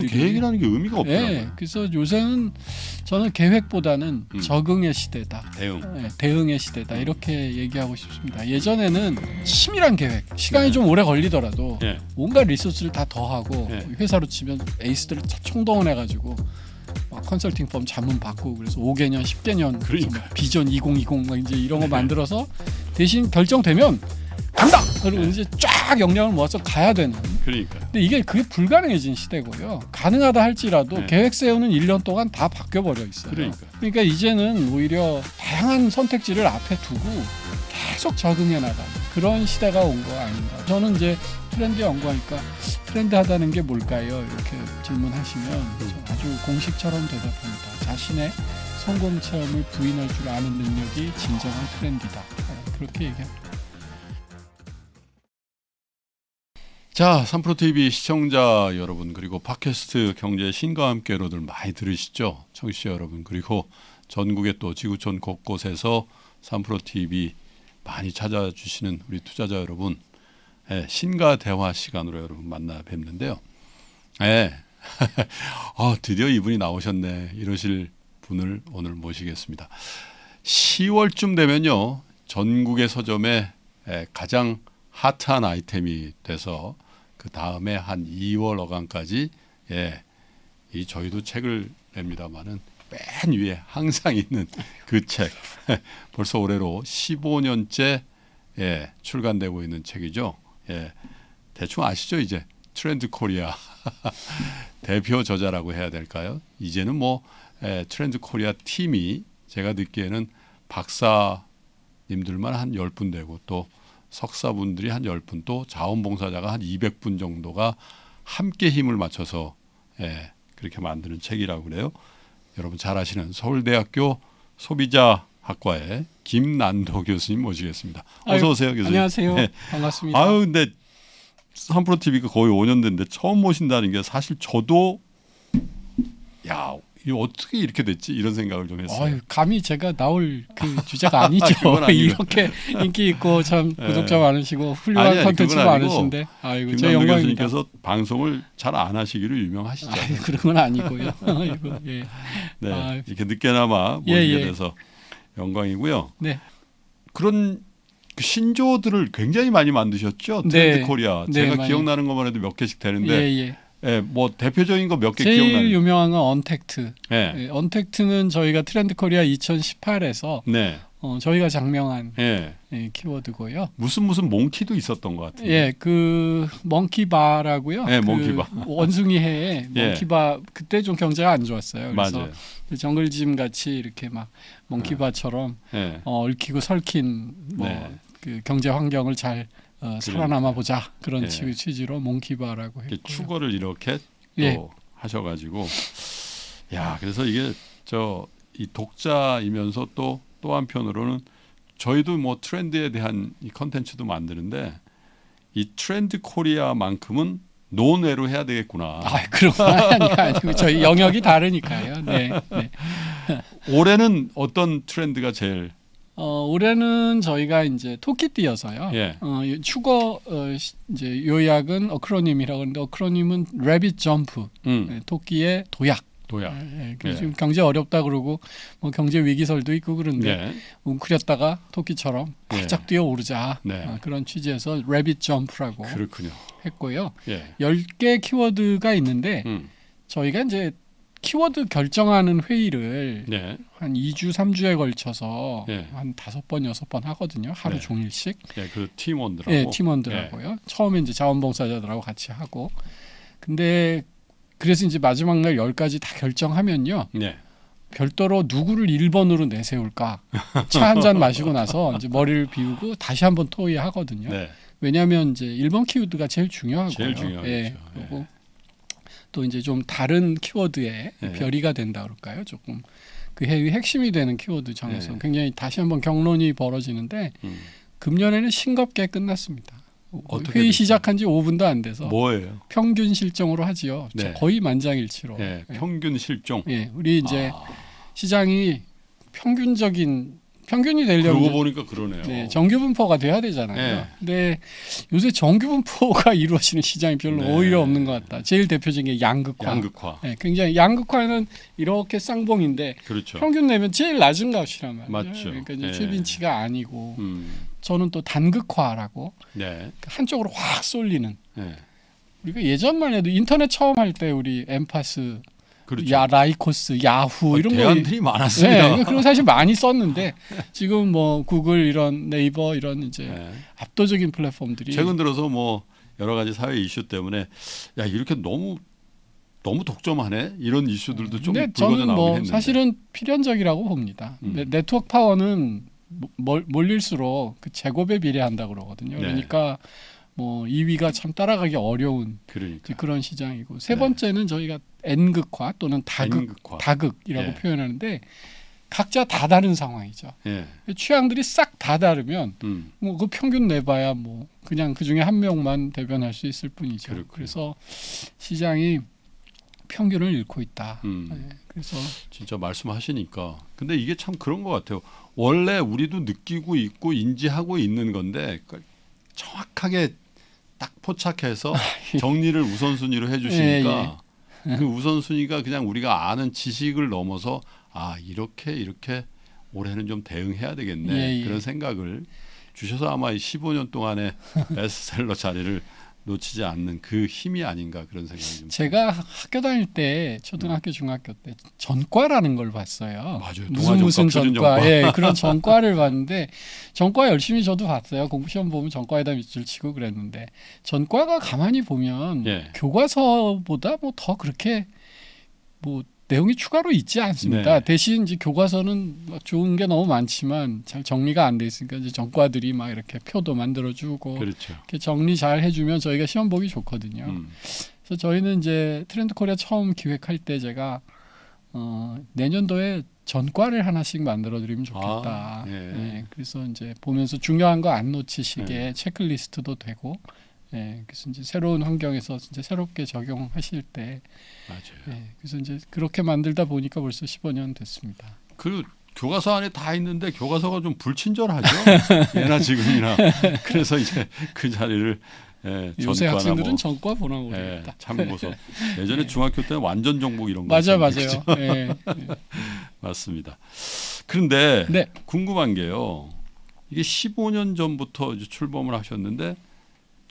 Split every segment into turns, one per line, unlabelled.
계획이라는 게 의미가 없더라고요.
네, 그래서 요새는 저는 계획보다는 적응의 시대다. 대응의 시대다. 이렇게 얘기하고 싶습니다. 예전에는 치밀한 계획, 시간이 좀 오래 걸리더라도 온갖 리소스를 다 더하고 회사로 치면 에이스들을 총동원해가지고 컨설팅 펌 자문 받고 그래서 5개년, 10개년
그러니까.
비전 2020 막 이제 이런 거 만들어서 대신 결정되면 간다. 그리고 이제 쫙 역량을 모아서 가야 되는.
그러니까.
근데 이게 그게 불가능해진 시대고요. 가능하다 할지라도 계획 세우는 1년 동안 다 바뀌어 버려 있어요. 그러니까 이제는 오히려 다양한 선택지를 앞에 두고 계속 적응해 나가는 그런 시대가 온 거 아닌가. 저는 이제 트렌드 연구하니까 트렌드하다는 게 뭘까요? 이렇게 질문하시면 저는 아주 공식처럼 대답합니다. 자신의 성공 체험을 부인할 줄 아는 능력이 진정한 트렌드다. 그렇게 얘기합니다.
자, 3프로TV 시청자 여러분 그리고 팟캐스트 경제 신과 함께로들 많이 들으시죠? 청취자 여러분 그리고 전국의 또 지구촌 곳곳에서 3프로TV 많이 찾아주시는 우리 투자자 여러분 신과 대화 시간으로 여러분 만나 뵙는데요. 드디어 이분이 나오셨네 이러실 분을 오늘 모시겠습니다. 10월쯤 되면요. 전국의 서점에 가장 핫한 아이템이 돼서 그 다음에 한 2월 어간까지 이 저희도 책을 냅니다만은 맨 위에 항상 있는 그 책 벌써 올해로 15년째 출간되고 있는 책이죠. 대충 아시죠 이제 트렌드 코리아 대표 저자라고 해야 될까요? 이제는 뭐 트렌드 코리아 팀이 제가 듣기에는 박사님들만 한 10분 되고 또 석사분들이 한 10분 또 자원봉사자가 한 200분 정도가 함께 힘을 맞춰서 그렇게 만드는 책이라고 그래요. 여러분 잘 아시는 서울대학교 소비자학과의 김난도 교수님 모시겠습니다. 어서 오세요 교수님.
안녕하세요. 반갑습니다.
아유 근데 3프로TV가 거의 5년 됐는데 처음 모신다는 게 사실 저도 이거 어떻게 이렇게 됐지 이런 생각을 좀 했어요.
감히 제가 나올 그 주제가 아니죠. 이렇게 인기 있고 참 구독자 많으시고 훌륭한 컨텐츠 많으신데 제 영광입니다.
교수님께서 방송을 잘 안 하시기로 유명하시죠.
그런 건 아니고요.
이렇게 늦게나마 모시게 돼서 영광이고요. 그런 신조어들을 굉장히 많이 만드셨죠. 트렌드 코리아. 제가 기억나는 것만 해도 몇 개씩 되는데 뭐 대표적인 거 몇 개 기억나는.
제일 유명한 건 언택트. 언택트는 저희가 트렌드 코리아 2018에서 저희가 장명한 키워드고요.
무슨 무슨 몽키도 있었던 것 같은데.
그 몽키바라고요.
몽키바.
원숭이해에 몽키바 그때 좀 경제가 안 좋았어요. 그래서
맞아요.
정글짐 같이 이렇게 막 몽키바처럼 얽히고 설킨 그 경제 환경을 잘 살아남아 보자 그런 취지로 몽키바라고 했고요.
추거를 이렇게 또 하셔가지고 그래서 이게 이 독자이면서 또 한편으로는 저희도 뭐 트렌드에 대한 이 컨텐츠도 만드는데 이 트렌드 코리아만큼은 논외로 해야 되겠구나.
그런 건 아니고 저희 영역이 다르니까요.
올해는 어떤 트렌드가 제일?
올해는 저희가 이제 토끼띠여서요. 추거 이제 요약은 어크로님이라고 하는데 어크로님은 래빗 점프, 토끼의 도약. 지금 경제 어렵다 그러고 뭐 경제 위기설도 있고 그런데 웅크렸다가 토끼처럼 활짝 뛰어오르자 그런 취지에서 래빗 점프라고 했고요. 10개 키워드가 있는데 저희가 이제 키워드 결정하는 회의를 한 2주, 3주에 걸쳐서 한 5번, 6번 하거든요. 하루 종일씩.
그 팀원들하고.
팀원들하고요. 처음에 이제 자원봉사자들하고 같이 하고. 근데 그래서 이제 마지막 날 10가지 다 결정하면요. 별도로 누구를 1번으로 내세울까? 차 한 잔 마시고 나서 이제 머리를 비우고 다시 한번 토의하거든요. 왜냐하면 이제 1번 키워드가 제일 중요하고요.
제일 중요하죠.
그리고 또 이제 좀 다른 키워드에 별이가 된다 그럴까요? 조금 그 회의 핵심이 되는 키워드 정해서 굉장히 다시 한번 경론이 벌어지는데 금년에는 싱겁게 끝났습니다. 회의 시작한 지 5분도 안 돼서
뭐예요?
평균 실종으로 하지요. 거의 만장일치로.
평균 실종.
우리 이제 시장이 평균적인 평균이 되려면
그러고 보니까 그러네요.
네, 정규 분포가 돼야 되잖아요.
네.
근데 요새 정규 분포가 이루어지는 시장이 별로
네.
오히려 없는 것 같다. 제일 대표적인 게 양극화. 네, 굉장히 양극화는 이렇게 쌍봉인데
그렇죠.
평균 내면 제일 낮은 값이란 말이에요.
맞죠.
그러니까 이제
네.
최빈치가 아니고 저는 또 단극화라고
네.
한쪽으로 확 쏠리는.
네.
우리가 예전만 해도 인터넷 처음 할 때 우리 엠파스,
그렇죠.
라이코스, 야후 이런
대안들이 많았습니다.
네, 그런 사실 많이 썼는데 지금 뭐 구글 이런 네이버 이런 이제
네.
압도적인 플랫폼들이
최근 들어서 뭐 여러 가지 사회 이슈 때문에 야 이렇게 너무 독점하네 이런 이슈들도 좀
근데
불거져
저는
나오긴
뭐
했는데
사실은 필연적이라고 봅니다. 네트워크 파워는 몰릴수록 그 제곱에 비례한다고 그러거든요.
네.
그러니까 뭐 2위가 참 따라가기 어려운
그러니까.
그런 시장이고 세 번째는 저희가 N극화 또는 다극이라고
예.
표현하는데 각자 다 다른 상황이죠.
예.
취향들이 싹 다 다르면 뭐 그 평균 내봐야 뭐 그냥 그 중에 한 명만 대변할 수 있을 뿐이죠.
그렇군요.
그래서 시장이 평균을 잃고 있다. 네, 그래서
진짜 말씀하시니까 근데 이게 참 그런 것 같아요. 원래 우리도 느끼고 있고 인지하고 있는 건데 정확하게 딱 포착해서 정리를 우선순위로 해주시니까 그 우선순위가 그냥 우리가 아는 지식을 넘어서 아 이렇게 올해는 좀 대응해야 되겠네 그런 생각을 주셔서 아마 15년 동안의 베스트셀러 자리를 놓치지 않는 그 힘이 아닌가 그런 생각이 좀
제가 학교 다닐 때 초등학교 중학교 때 전과라는 걸 봤어요.
맞아요.
무슨 전과. 예, 그런 전과를 봤는데 전과 열심히 저도 봤어요. 공부 시험 보면 전과에다 밑줄 치고 그랬는데 전과가 가만히 보면 교과서보다 뭐 더 그렇게 뭐 내용이 추가로 있지 않습니다. 대신 이제 교과서는 막 좋은 게 너무 많지만 잘 정리가 안 돼 있으니까 이제 전과들이 막 이렇게 표도 만들어주고
그렇죠.
이렇게 정리 잘 해주면 저희가 시험 보기 좋거든요. 그래서 저희는 이제 트렌드 코리아 처음 기획할 때 제가 내년도에 전과를 하나씩 만들어드리면 좋겠다. 그래서 이제 보면서 중요한 거 안 놓치시게 체크리스트도 되고. 그래서 이제 새로운 환경에서 진짜 새롭게 적용하실 때,
맞아요.
그래서 이제 그렇게 만들다 보니까 벌써 15년 됐습니다.
그 교과서 안에 다 있는데 교과서가 좀 불친절하죠. 예나 지금이나. 그래서 이제 그 자리를
요새 학생들은 전과 보나 모르겠다.
참고서. 예전에 중학교 때는 완전 정복 이런 거.
맞아요.
맞습니다. 그런데 궁금한 게요. 이게 15년 전부터 이제 출범을 하셨는데.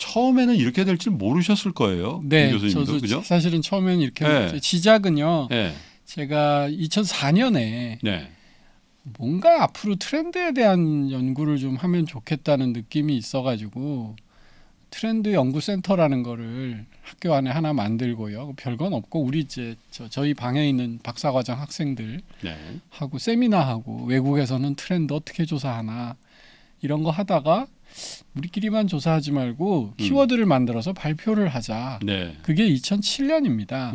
처음에는 이렇게 될 줄 모르셨을 거예요.
네,
교수님도,
저도
그죠?
사실은 처음에는 이렇게 시작은요.
네.
제가 2004년에 뭔가 앞으로 트렌드에 대한 연구를 좀 하면 좋겠다는 느낌이 있어가지고 트렌드 연구센터라는 거를 학교 안에 하나 만들고요. 별건 없고 우리 이제 저희 방에 있는 박사과정 학생들 하고 세미나하고 외국에서는 트렌드 어떻게 조사하나 이런 거 하다가 우리끼리만 조사하지 말고 키워드를 만들어서 발표를 하자. 그게 2007년입니다.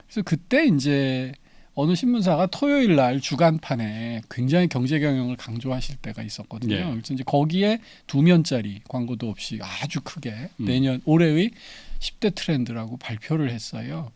그래서 그때 이제 어느 신문사가 토요일 날 주간판에 굉장히 경제 경영을 강조하실 때가 있었거든요. 그래서 이제 거기에 2면짜리 광고도 없이 아주 크게 올해의 10대 트렌드라고 발표를 했어요.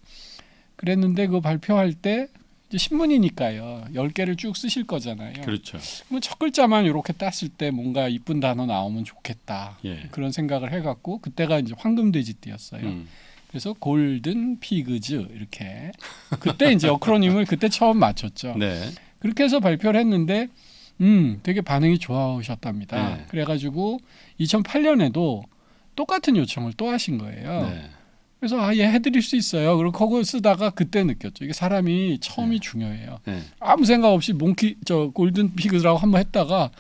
그랬는데 그 발표할 때 이제 신문이니까요. 10개를 쭉 쓰실 거잖아요.
그렇죠.
그럼 첫 글자만 이렇게 땄을 때 뭔가 이쁜 단어 나오면 좋겠다. 그런 생각을 해갖고 그때가 이제 황금돼지띠였어요. 그래서 골든 피그즈 이렇게 그때 이제 어크로님을 그때 처음 맞췄죠. 그렇게 해서 발표를 했는데 되게 반응이 좋아오셨답니다. 그래가지고 2008년에도 똑같은 요청을 또 하신 거예요. 그래서 얘 해드릴 수 있어요. 그리고 그거 쓰다가 그때 느꼈죠. 이게 사람이 처음이 중요해요. 아무 생각 없이 골든 피그라고 한번 했다가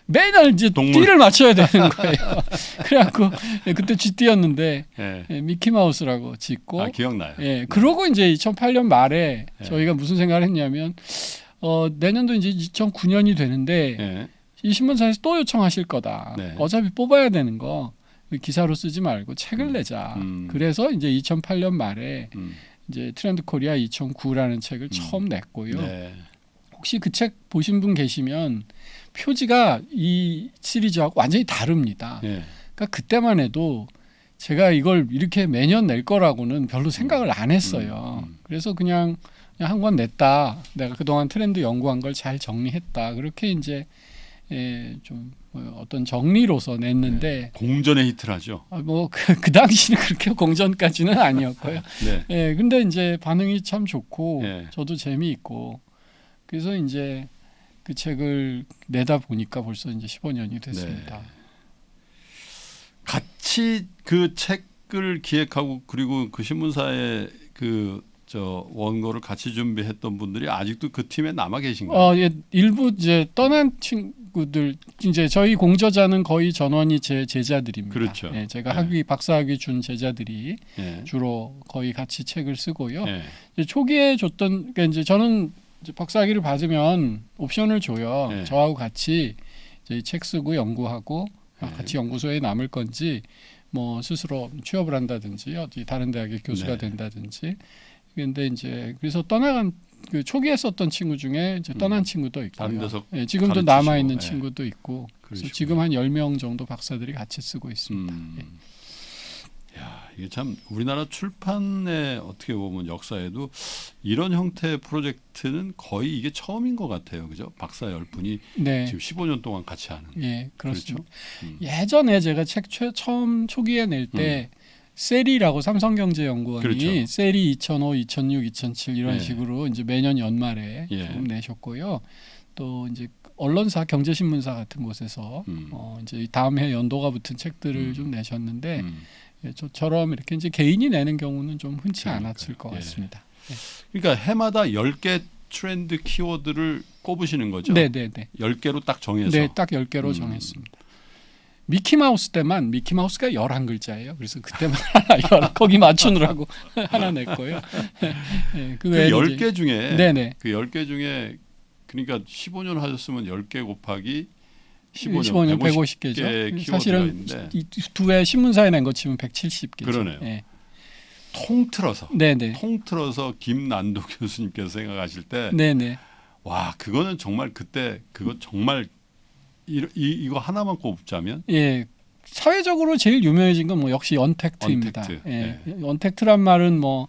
매달 이제 띠를 맞춰야 되는 거예요. 그래갖고 그때 쥐띠였는데 미키마우스라고 짓고
기억나요.
그러고 이제 2008년 말에 저희가 무슨 생각을 했냐면 내년도 이제 2009년이 되는데 이 신문사에서 또 요청하실 거다. 어차피 뽑아야 되는 거. 기사로 쓰지 말고 책을 내자. 그래서 이제 2008년 말에 이제 트렌드 코리아 2009라는 책을 처음 냈고요. 혹시 그 책 보신 분 계시면 표지가 이 시리즈하고 완전히 다릅니다. 그러니까 그때만 해도 제가 이걸 이렇게 매년 낼 거라고는 별로 생각을 안 했어요. 그래서 그냥 한 권 냈다. 내가 그동안 트렌드 연구한 걸 잘 정리했다. 그렇게 이제 좀 어떤 정리로서 냈는데
공전의 히트를 하죠.
그 당시는 그렇게 공전까지는 아니었고요.
네.
근데 이제 반응이 참 좋고 저도 재미있고 그래서 이제 그 책을 내다 보니까 벌써 이제 15년이 됐습니다.
네. 같이 그 책을 기획하고 그리고 그 신문사에 원고를 같이 준비했던 분들이 아직도 그 팀에 남아 계신가요?
예, 일부 이제 떠난 친구들 이제 저희 공저자는 거의 전원이 제 제자들입니다.
그렇죠.
제가 학위 박사학위 준 제자들이 주로 거의 같이 책을 쓰고요. 이제 초기에 줬던 그러니까 이제 저는 이제 박사학위를 받으면 옵션을 줘요. 저하고 같이 이제 책 쓰고 연구하고 같이 연구소에 남을 건지 뭐 스스로 취업을 한다든지 어디 다른 대학의 교수가 된다든지. 근데 이제 그래서 떠나간 그 초기에 썼던 친구 중에 이제 떠난 친구도 있고요.
다른 데서
지금도 남아 있는 친구도 있고. 그래서 지금 한 10명 정도 박사들이 같이 쓰고 있습니다.
야, 이게 참 우리나라 출판의 어떻게 보면 역사에도 이런 형태의 프로젝트는 거의 이게 처음인 것 같아요. 그죠? 박사 10분이 지금 15년 동안 같이 하는.
예, 그렇습니다. 그렇죠? 예전에 제가 책 처음 초기에 낼 때 세리라고 삼성경제연구원이
그렇죠.
세리 2005, 2006, 2007 이런 식으로 이제 매년 연말에 조금 내셨고요. 또 이제 언론사, 경제신문사 같은 곳에서 이제 다음 해 연도가 붙은 책들을 좀 내셨는데 저처럼 이렇게 이제 개인이 내는 경우는 좀 흔치 않았을 것 같습니다.
그러니까 해마다 10개 트렌드 키워드를 꼽으시는 거죠?
네.
10개로 딱 정해서.
네, 딱 10개로 정했습니다. 미키마우스 때만 미키마우스가 11글자예요. 그래서 그때만 거기 맞추느라고 하나 냈고요.
그 10개 중에 그 10개 중에 그러니까 15년 하셨으면 10개 곱하기 15년 150개죠.
사실은 두 해 신문사에 낸 거 치면 170개죠.
그러네요. 통틀어서 통틀어서 김난도 교수님께서 생각하실 때 와, 그거는 정말 그때 그거 정말 이거 하나만 꼽자면
사회적으로 제일 유명해진 건 뭐 역시 언택트입니다. 언택트란 말은 뭐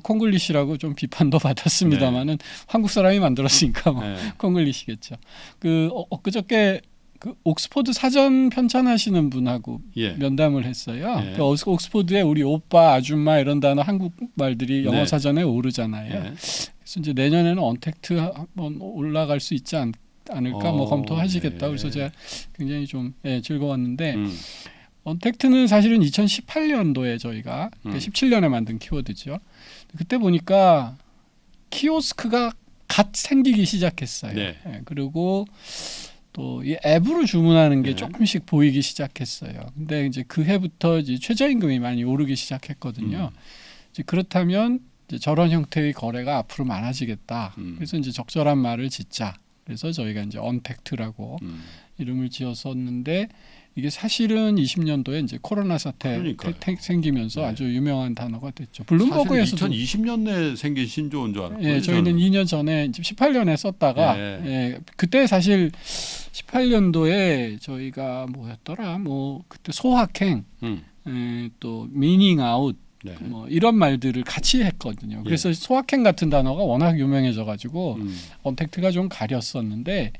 콩글리시라고 좀 비판도 받았습니다만은 한국 사람이 만들었으니까 콩글리시겠죠. 그저께 그 옥스포드 사전 편찬하시는 분하고 면담을 했어요. 그 옥스포드에 우리 오빠, 아줌마 이런 단어 한국 말들이 영어 사전에 오르잖아요. 그래서 이제 내년에는 언택트 한번 올라갈 수 있지 않을까 뭐 검토하시겠다. 그래서 제가 굉장히 좀 즐거웠는데 언택트는 사실은 2018년도에 저희가 17년에 만든 키워드죠. 그때 보니까 키오스크가 갓 생기기 시작했어요. 그리고 또 이 앱으로 주문하는 게 조금씩 보이기 시작했어요. 근데 이제 그 해부터 이제 최저임금이 많이 오르기 시작했거든요. 이제 그렇다면 이제 저런 형태의 거래가 앞으로 많아지겠다. 그래서 이제 적절한 말을 짓자. 그래서 저희가 이제 언택트라고 이름을 지었었는데 이게 사실은 20년도에 이제 코로나 사태 생기면서 아주 유명한 단어가 됐죠. 블룸버그에서도
2020년에 생긴 신조어인 줄 알았고요.
저희는 2년 전에 18년에 썼다가 그때 사실 18년도에 저희가 뭐였더라? 뭐 그때 소확행, 또 미닝 아웃 뭐 이런 말들을 같이 했거든요. 그래서 소확행 같은 단어가 워낙 유명해져가지고 언택트가 좀 가렸었는데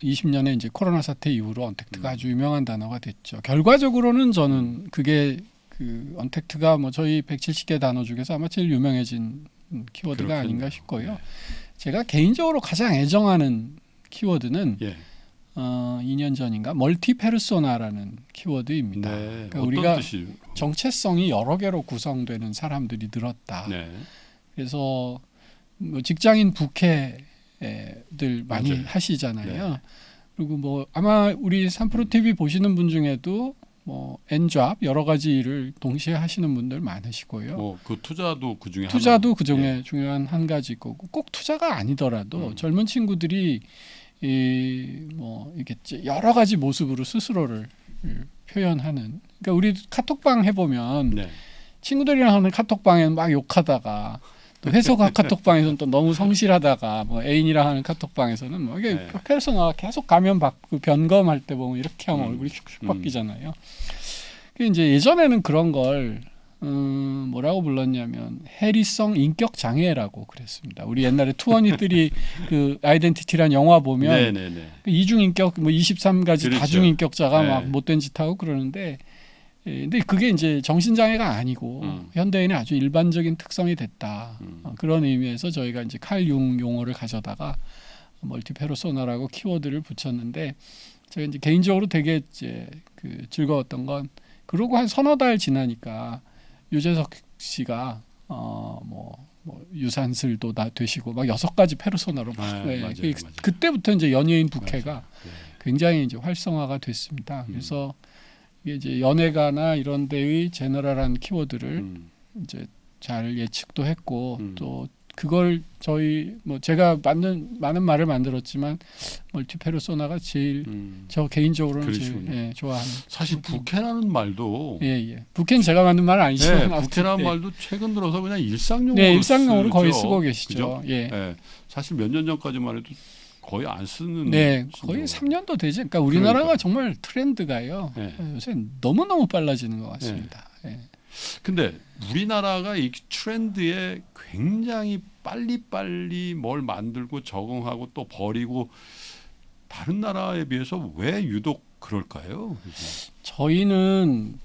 20년에 이제 코로나 사태 이후로 언택트가 아주 유명한 단어가 됐죠. 결과적으로는 저는 그게 그 언택트가 뭐 저희 170개 단어 중에서 아마 제일 유명해진 키워드가 아닌가 싶고요. 제가 개인적으로 가장 애정하는 키워드는 2년 전인가 멀티페르소나라는 키워드입니다. 그러니까 우리가
뜻이에요?
정체성이 여러 개로 구성되는 사람들이 늘었다. 그래서 뭐 직장인 부캐들 많이 하시잖아요. 그리고 뭐 아마 우리 3프로TV 보시는 분 중에도 뭐 엔잡 여러 가지 일을 동시에 하시는 분들 많으시고요.
그 투자도 그 중에
투자도 그 중에 중요한 한 가지 거고 꼭 투자가 아니더라도 젊은 친구들이 뭐 이게 여러 가지 모습으로 스스로를 표현하는. 그러니까 우리 카톡방 해보면 친구들이랑 하는 카톡방에는 막 욕하다가 또 회사 카톡방에서는 또 너무 성실하다가 뭐 애인이랑 하는 카톡방에서는 뭐 이게 페르소나가 계속 가면 그 변검할 때 보면 이렇게 하면 얼굴이 슉슉 바뀌잖아요. 그 이제 예전에는 그런 걸 뭐라고 불렀냐면 해리성 인격 장애라고 그랬습니다. 우리 옛날에 투어니들이 그 아이덴티티란 영화 보면 그 이중 인격 뭐 23가지
그렇죠.
다중 인격자가 막 못된 짓 하고 그러는데 근데 그게 이제 정신 장애가 아니고 현대인의 아주 일반적인 특성이 됐다. 그런 의미에서 저희가 이제 칼 융 용어를 가져다가 멀티페르소나라고 키워드를 붙였는데 제가 이제 개인적으로 되게 이제 그 즐거웠던 건 그러고 한 서너 달 지나니까 유재석 씨가 뭐 유산슬도 다 되시고 막 6가지 페르소나로 막
맞아요.
그때부터 이제 연예인 부캐가 굉장히 이제 활성화가 됐습니다. 그래서 이게 이제 연예가나 이런 데의 제너럴한 키워드를 이제 잘 예측도 했고 또 그걸 저희 뭐 제가 많은 말을 만들었지만 멀티페르소나가 제일 저 개인적으로는 제일 좋아하는.
사실 부캐라는 말도
부캐는 제가 만든 말은 아니지만
부캐라는 말도 최근 들어서 그냥
일상용어로 거의 쓰고 계시죠.
사실 몇 년 전까지만 해도 거의 안 쓰는.
거의 3년도 되지. 그러니까 우리나라가 정말 트렌드가요. 요새 너무너무 빨라지는 것 같습니다.
근데 우리나라가 이 트렌드에 굉장히 빨리빨리 뭘 만들고 적응하고 또 버리고 다른 나라에 비해서 왜 유독 그럴까요?
저희는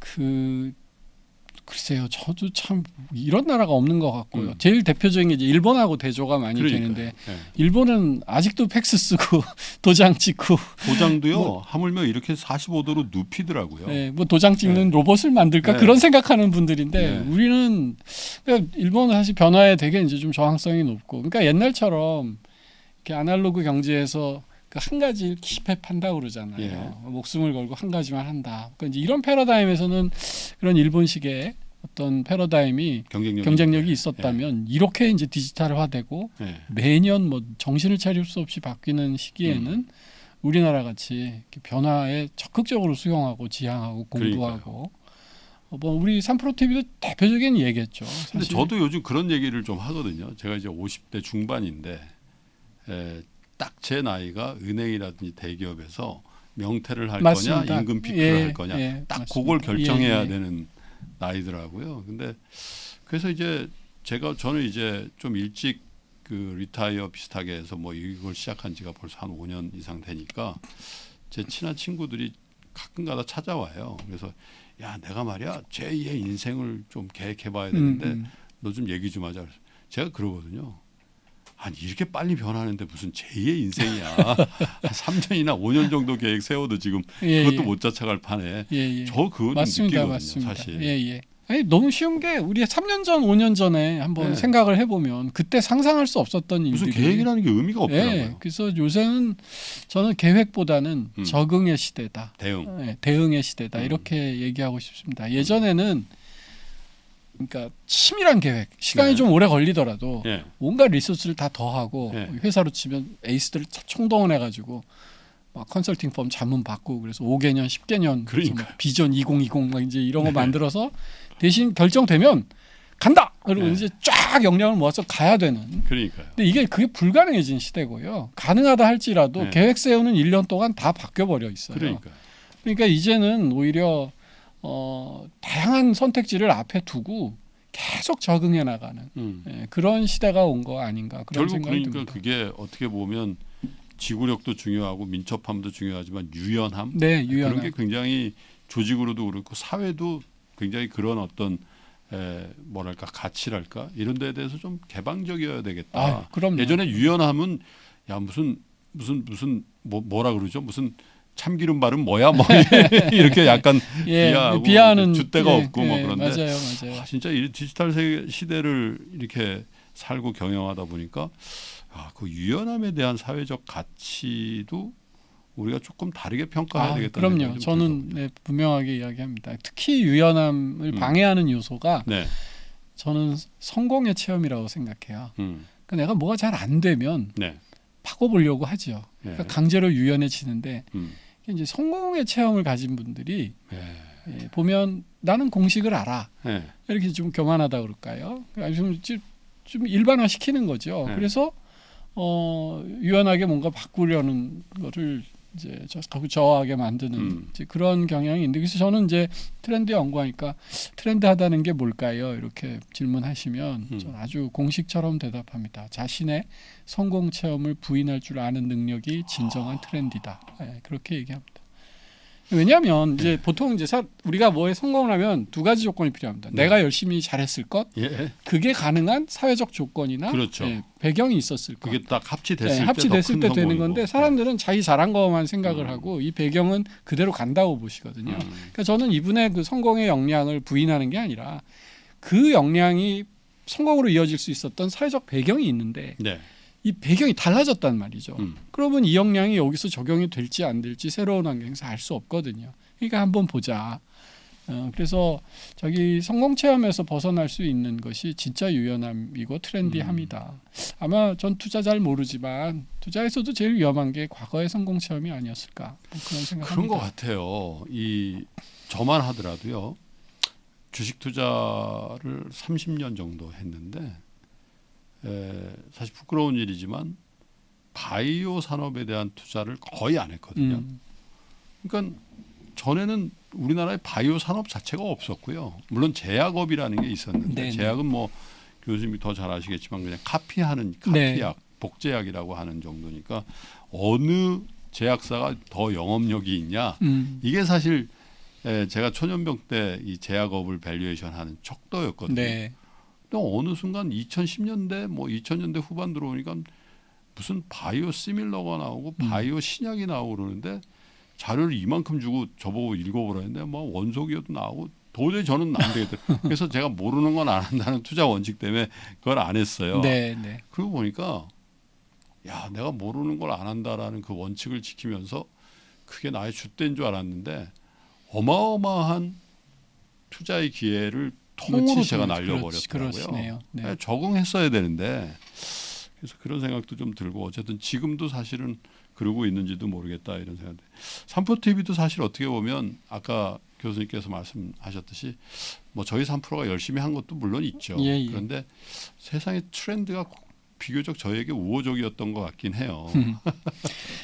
글쎄요, 저도 참 이런 나라가 없는 것 같고요. 제일 대표적인 게 이제 일본하고 대조가 많이 되는데 일본은 아직도 팩스 쓰고 도장 찍고
도장도요. 하물며 이렇게 45도로 눕히더라고요.
뭐 도장 찍는 로봇을 만들까 그런 생각하는 분들인데 우리는 그러니까 일본은 사실 변화에 되게 이제 좀 저항성이 높고 그러니까 옛날처럼 이렇게 아날로그 경제에서 한 가지를 기습한다고 그러잖아요. 목숨을 걸고 한 가지만 한다. 그러니까 이제 이런 패러다임에서는 그런 일본식의 어떤 패러다임이 경쟁력이 있었다면 이렇게 이제 디지털화되고 매년 뭐 정신을 차릴 수 없이 바뀌는 시기에는 우리나라 같이 변화에 적극적으로 수용하고 지향하고 공부하고 뭐 우리 3프로 TV도 대표적인 얘기했죠.
근데 저도 요즘 그런 얘기를 좀 하거든요. 제가 이제 50대 중반인데 딱 제 나이가 은행이라든지 대기업에서 명퇴를 할
맞습니다.
거냐 임금 피크를 할 거냐 딱
맞습니다.
그걸 결정해야 되는 나이더라고요. 근데 그래서 이제 저는 이제 좀 일찍 그 리타이어 비슷하게 해서 뭐 이걸 시작한 지가 벌써 한 5년 이상 되니까 제 친한 친구들이 가끔가다 찾아와요. 그래서 야 내가 말이야 제2의 인생을 좀 계획해봐야 되는데 너 좀 얘기 좀 하자. 제가 그러거든요. 아니 이렇게 빨리 변하는데 무슨 제2의 인생이야. 한 3년이나 5년 정도 계획 세워도 지금 그것도 못 쫓아갈 판에 저 그거 좀 느끼거든요. 사실.
아니, 너무 쉬운 게 우리 3년 전, 5년 전에 한번 생각을 해보면 그때 상상할 수 없었던 일들이
무슨 계획이라는 게 의미가 없더라고요.
그래서 요새는 저는 계획보다는 적응의 시대다. 대응의 시대다. 이렇게 얘기하고 싶습니다. 예전에는 그러니까 치밀한 계획, 시간이 좀 오래 걸리더라도 온갖 리소스를 다 더하고 회사로 치면 에이스들을 총동원해가지고 막 컨설팅 펌 자문 받고 그래서 5개년, 10개년 비전 2020 막 이제 이런 거 만들어서 대신 결정되면 간다. 그리고 이제 쫙 역량을 모아서 가야 되는.
그러니까요.
근데 그게 불가능해진 시대고요. 가능하다 할지라도 계획 세우는 1년 동안 다 바뀌어 버려 있어요. 그러니까 이제는 오히려 다양한 선택지를 앞에 두고 계속 적응해 나가는 그런 시대가 온 거 아닌가 그런 생각이 듭니다.
그게 어떻게 보면 지구력도 중요하고 민첩함도 중요하지만 유연함,
유연함.
그런 게 굉장히 조직으로도 그렇고 사회도 굉장히 그런 어떤 뭐랄까 가치랄까 이런 데에 대해서 좀 개방적이어야 되겠다.
그럼요.
예전에 유연함은 야 무슨 뭐라 그러죠? 무슨 참기름 바른 뭐야 뭐 이렇게 약간 비하하는 줏대가 없고 뭐 그런데
맞아요.
진짜 이 디지털 시대를 이렇게 살고 경영하다 보니까 그 유연함에 대한 사회적 가치도 우리가 조금 다르게 평가해야 되겠다는
그럼요. 저는 분명하게 이야기합니다. 특히 유연함을 방해하는 요소가 저는 성공의 체험이라고 생각해요. 그러니까 내가 뭐가 잘 안 되면 바꿔보려고 하죠. 그러니까 강제로 유연해지는데 이제 성공의 체험을 가진 분들이 보면 나는 공식을 알아. 이렇게 좀 교만하다 그럴까요? 좀 일반화 시키는 거죠. 그래서 유연하게 뭔가 바꾸려는 거를 이제 저하게 만드는 이제 그런 경향이 있는데, 그래서 저는 이제 트렌드 연구하니까 트렌드하다는 게 뭘까요? 이렇게 질문하시면 저는 아주 공식처럼 대답합니다. 자신의 성공 체험을 부인할 줄 아는 능력이 진정한 트렌디다. 네, 그렇게 얘기합니다. 왜냐하면 이제 보통 이제 우리가 뭐에 성공을 하면 두 가지 조건이 필요합니다.
네.
내가 열심히 잘했을 것,
예.
그게 가능한 사회적 조건이나
그렇죠.
배경이 있었을 것.
그게 딱 합치됐을
때 되는 건데, 사람들은 자기 잘한 것만 생각을 하고 이 배경은 그대로 간다고 보시거든요. 그러니까 저는 이분의 그 성공의 역량을 부인하는 게 아니라 그 역량이 성공으로 이어질 수 있었던 사회적 배경이 있는데
네.
이 배경이 달라졌단 말이죠. 그러면 이 역량이 여기서 적용이 될지 안 될지 새로운 환경에서 알 수 없거든요. 그러니까 한번 보자. 그래서 자기 성공 체험에서 벗어날 수 있는 것이 진짜 유연함이고 트렌디함이다. 아마 전 투자 잘 모르지만 투자에서도 제일 위험한 게 과거의 성공 체험이 아니었을까, 뭐 그런 생각합니다.
그런 것 같아요. 저만 하더라도요. 주식 투자를 30년 정도 했는데 사실 부끄러운 일이지만 바이오 산업에 대한 투자를 거의 안 했거든요. 그러니까 전에는 우리나라에 바이오 산업 자체가 없었고요. 물론 제약업이라는 게 있었는데
네네.
제약은 뭐 교수님이 더 잘 아시겠지만 그냥 카피약,
네.
복제약이라고 하는 정도니까 어느 제약사가 더 영업력이 있냐. 이게 사실 제가 초년병 때 이 제약업을 밸류에이션하는 척도였거든요.
네.
또 어느 순간 2010년대 뭐 2000년대 후반 들어오니까 무슨 바이오 시밀러가 나오고 바이오 신약이 나오고 그러는데 자료를 이만큼 주고 저보고 읽어보라 했는데 뭐 원소기호도 나오고 도저히 저는 안 되겠다. 그래서 제가 모르는 건 안 한다는 투자 원칙 때문에 그걸 안 했어요.
네.
그러고 보니까 야, 내가 모르는 걸 안 한다라는 그 원칙을 지키면서 그게 나의 줏대인 줄 알았는데 어마어마한 투자의 기회를 통으로 제가 날려버렸더라고요.
네.
적응했어야 되는데 그래서 그런 생각도 좀 들고 어쨌든 지금도 사실은 그러고 있는지도 모르겠다 이런 생각인데 삼프로TV도 사실 어떻게 보면 아까 교수님께서 말씀하셨듯이 뭐 저희 3%가 열심히 한 것도 물론 있죠.
예.
그런데 세상의 트렌드가 비교적 저에게 우호적이었던 것 같긴 해요.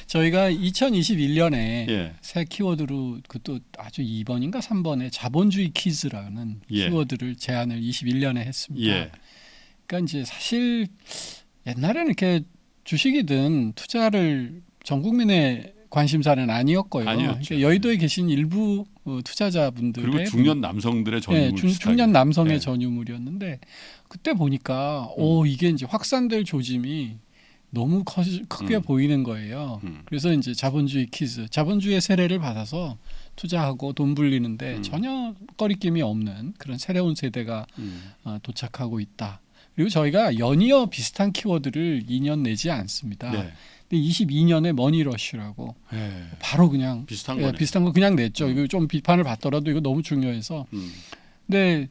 저희가 2021년에 새 키워드로 그것도 아주 2번인가 3번에 자본주의 키즈라는 키워드를 제안을 21년에 했습니다. 그러니까 이제 사실 옛날에는 이렇게 주식이든 투자를 전 국민의 관심사는 아니었고요. 그러니까 여의도에 계신 일부 투자자분들의
그리고 중년 남성들의 전유물
중년 남성의 전유물이었는데 그때 보니까 이게 이제 확산될 조짐이 너무 크게 보이는 거예요. 그래서 이제 자본주의 키즈, 자본주의 세례를 받아서 투자하고 돈 불리는데 전혀 꺼리낌이 없는 그런 새로운 세대가 도착하고 있다. 그리고 저희가 연이어 비슷한 키워드를 2년 내지 않습니다. 근데 22년에 머니러쉬라고 바로 그냥 비슷한 거 그냥 냈죠. 이거 좀 비판을 받더라도 이거 너무 중요해서. 근데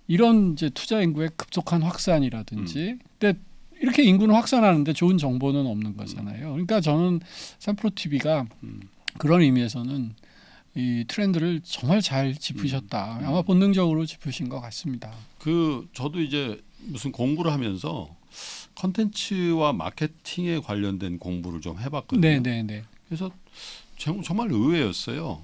이런 이제 투자 인구의 급속한 확산이라든지, 근데 이렇게 인구는 확산하는데 좋은 정보는 없는 거잖아요. 그러니까 저는 삼프로TV가 그런 의미에서는 이 트렌드를 정말 잘 짚으셨다. 아마 본능적으로 짚으신 것 같습니다.
저도 이제 무슨 공부를 하면서 컨텐츠와 마케팅에 관련된 공부를 좀 해봤거든요.
네.
그래서 정말 의외였어요.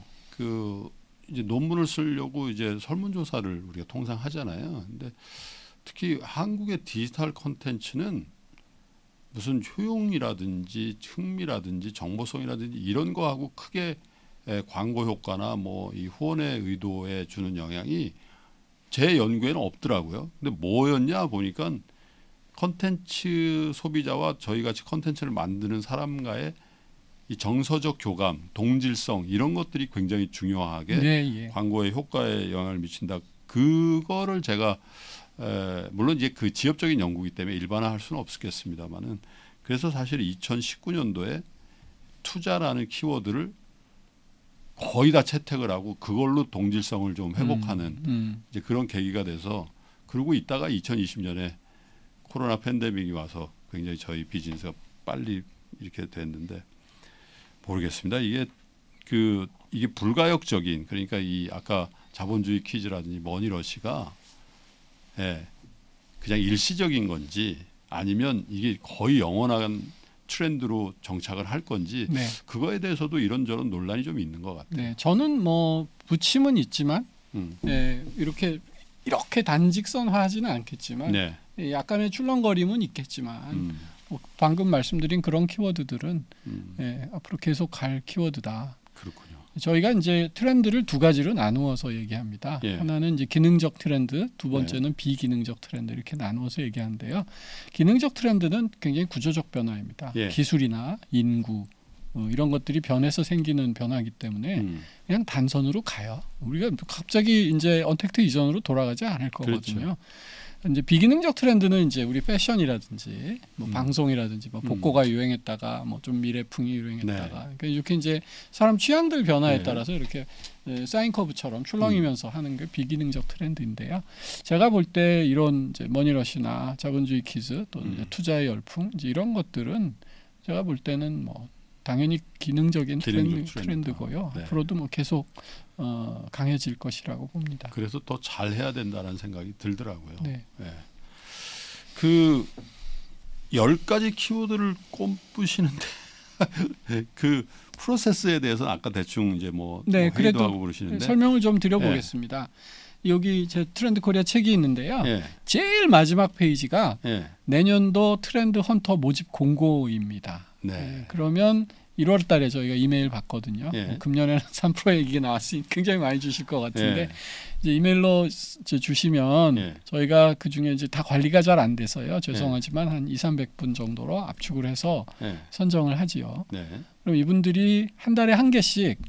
이제 논문을 쓰려고 이제 설문조사를 우리가 통상 하잖아요. 근데 특히 한국의 디지털 컨텐츠는 무슨 효용이라든지 흥미라든지 정보성이라든지 이런 거하고 크게 광고 효과나 뭐 이 후원의 의도에 주는 영향이 제 연구에는 없더라고요. 근데 뭐였냐 보니까 컨텐츠 소비자와 저희 같이 컨텐츠를 만드는 사람과의 이 정서적 교감, 동질성 이런 것들이 굉장히 중요하게 광고의 효과에 영향을 미친다. 그거를 제가 물론 이제 그 지엽적인 연구이기 때문에 일반화할 수는 없겠습니다만은 그래서 사실 2019년도에 투자라는 키워드를 거의 다 채택을 하고 그걸로 동질성을 좀 회복하는 이제 그런 계기가 돼서 그러고 있다가 2020년에 코로나 팬데믹이 와서 굉장히 저희 비즈니스가 빨리 이렇게 됐는데 모르겠습니다. 이게 불가역적인 그러니까 이 아까 자본주의 퀴즈라든지 머니러시가 그냥 일시적인 건지 아니면 이게 거의 영원한 트렌드로 정착을 할 건지 네. 그거에 대해서도 이런저런 논란이 좀 있는 것 같아요.
네, 저는 뭐 부침은 있지만 네, 이렇게 단직선화하지는 않겠지만 네. 약간의 출렁거림은 있겠지만 방금 말씀드린 그런 키워드들은 네, 앞으로 계속 갈 키워드다.
그렇군요.
저희가 이제 트렌드를 두 가지로 나누어서 얘기합니다. 예. 하나는 이제 기능적 트렌드, 두 번째는 비기능적 트렌드 이렇게 나누어서 얘기하는데요. 기능적 트렌드는 굉장히 구조적 변화입니다. 예. 기술이나 인구 이런 것들이 변해서 생기는 변화이기 때문에 그냥 단선으로 가요. 우리가 갑자기 이제 언택트 이전으로 돌아가지 않을 거거든요. 그렇죠. 이제 비기능적 트렌드는 이제 우리 패션이라든지 뭐 방송이라든지 뭐 복고가 유행했다가 뭐 좀 미래풍이 유행했다가 네. 그러니까 이렇게 이제 사람 취향들 변화에 네. 따라서 이렇게 사인 커브처럼 출렁이면서 하는 게 비기능적 트렌드인데요. 제가 볼 때 이런 이제 머니러시나 자본주의 퀴즈 또 이제 투자의 열풍 이제 이런 것들은 제가 볼 때는 뭐 당연히 기능적인 트렌드고요. 네. 앞으로도 뭐 계속 강해질 것이라고 봅니다.
그래서 더 잘해야 된다는 생각이 들더라고요.
네.
네. 그 10가지 키워드를 꼽으시는데 그 프로세스에 대해서는 아까 대충 이제 뭐
네,
회의도 하고 그러시는데
설명을 좀 드려보겠습니다. 네. 여기 제 트렌드 코리아 책이 있는데요. 네. 제일 마지막 페이지가 네. 내년도 트렌드 헌터 모집 공고입니다. 네. 그러면 1월 달에 저희가 이메일 받거든요. 예. 금년에는 3% 얘기가 나왔으니 굉장히 많이 주실 것 같은데 예. 이제 이메일로 이제 주시면 예. 저희가 그중에 이제 다 관리가 잘 안 돼서요. 죄송하지만 한 200~300분 정도로 압축을 해서 선정을 하지요. 네. 그럼 이분들이 한 달에 한 개씩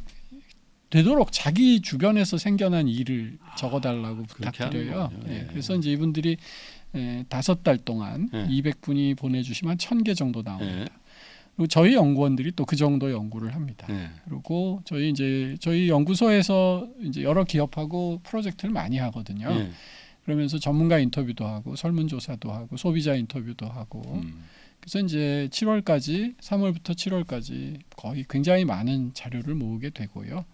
되도록 자기 주변에서 생겨난 일을 적어달라고 부탁드려요. 예. 그래서 이제 이분들이 5달 동안 200분이 보내주시면 1000개 정도 나옵니다. 그리고 저희 연구원들이 또 그 정도 연구를 합니다. 그리고 저희 연구소에서 이제 여러 기업하고 프로젝트를 많이 하거든요. 그러면서 전문가 인터뷰도 하고 설문조사도 하고 소비자 인터뷰도 하고 그래서 이제 7월까지 3월부터 7월까지 거의 굉장히 많은 자료를 모으게 되고요.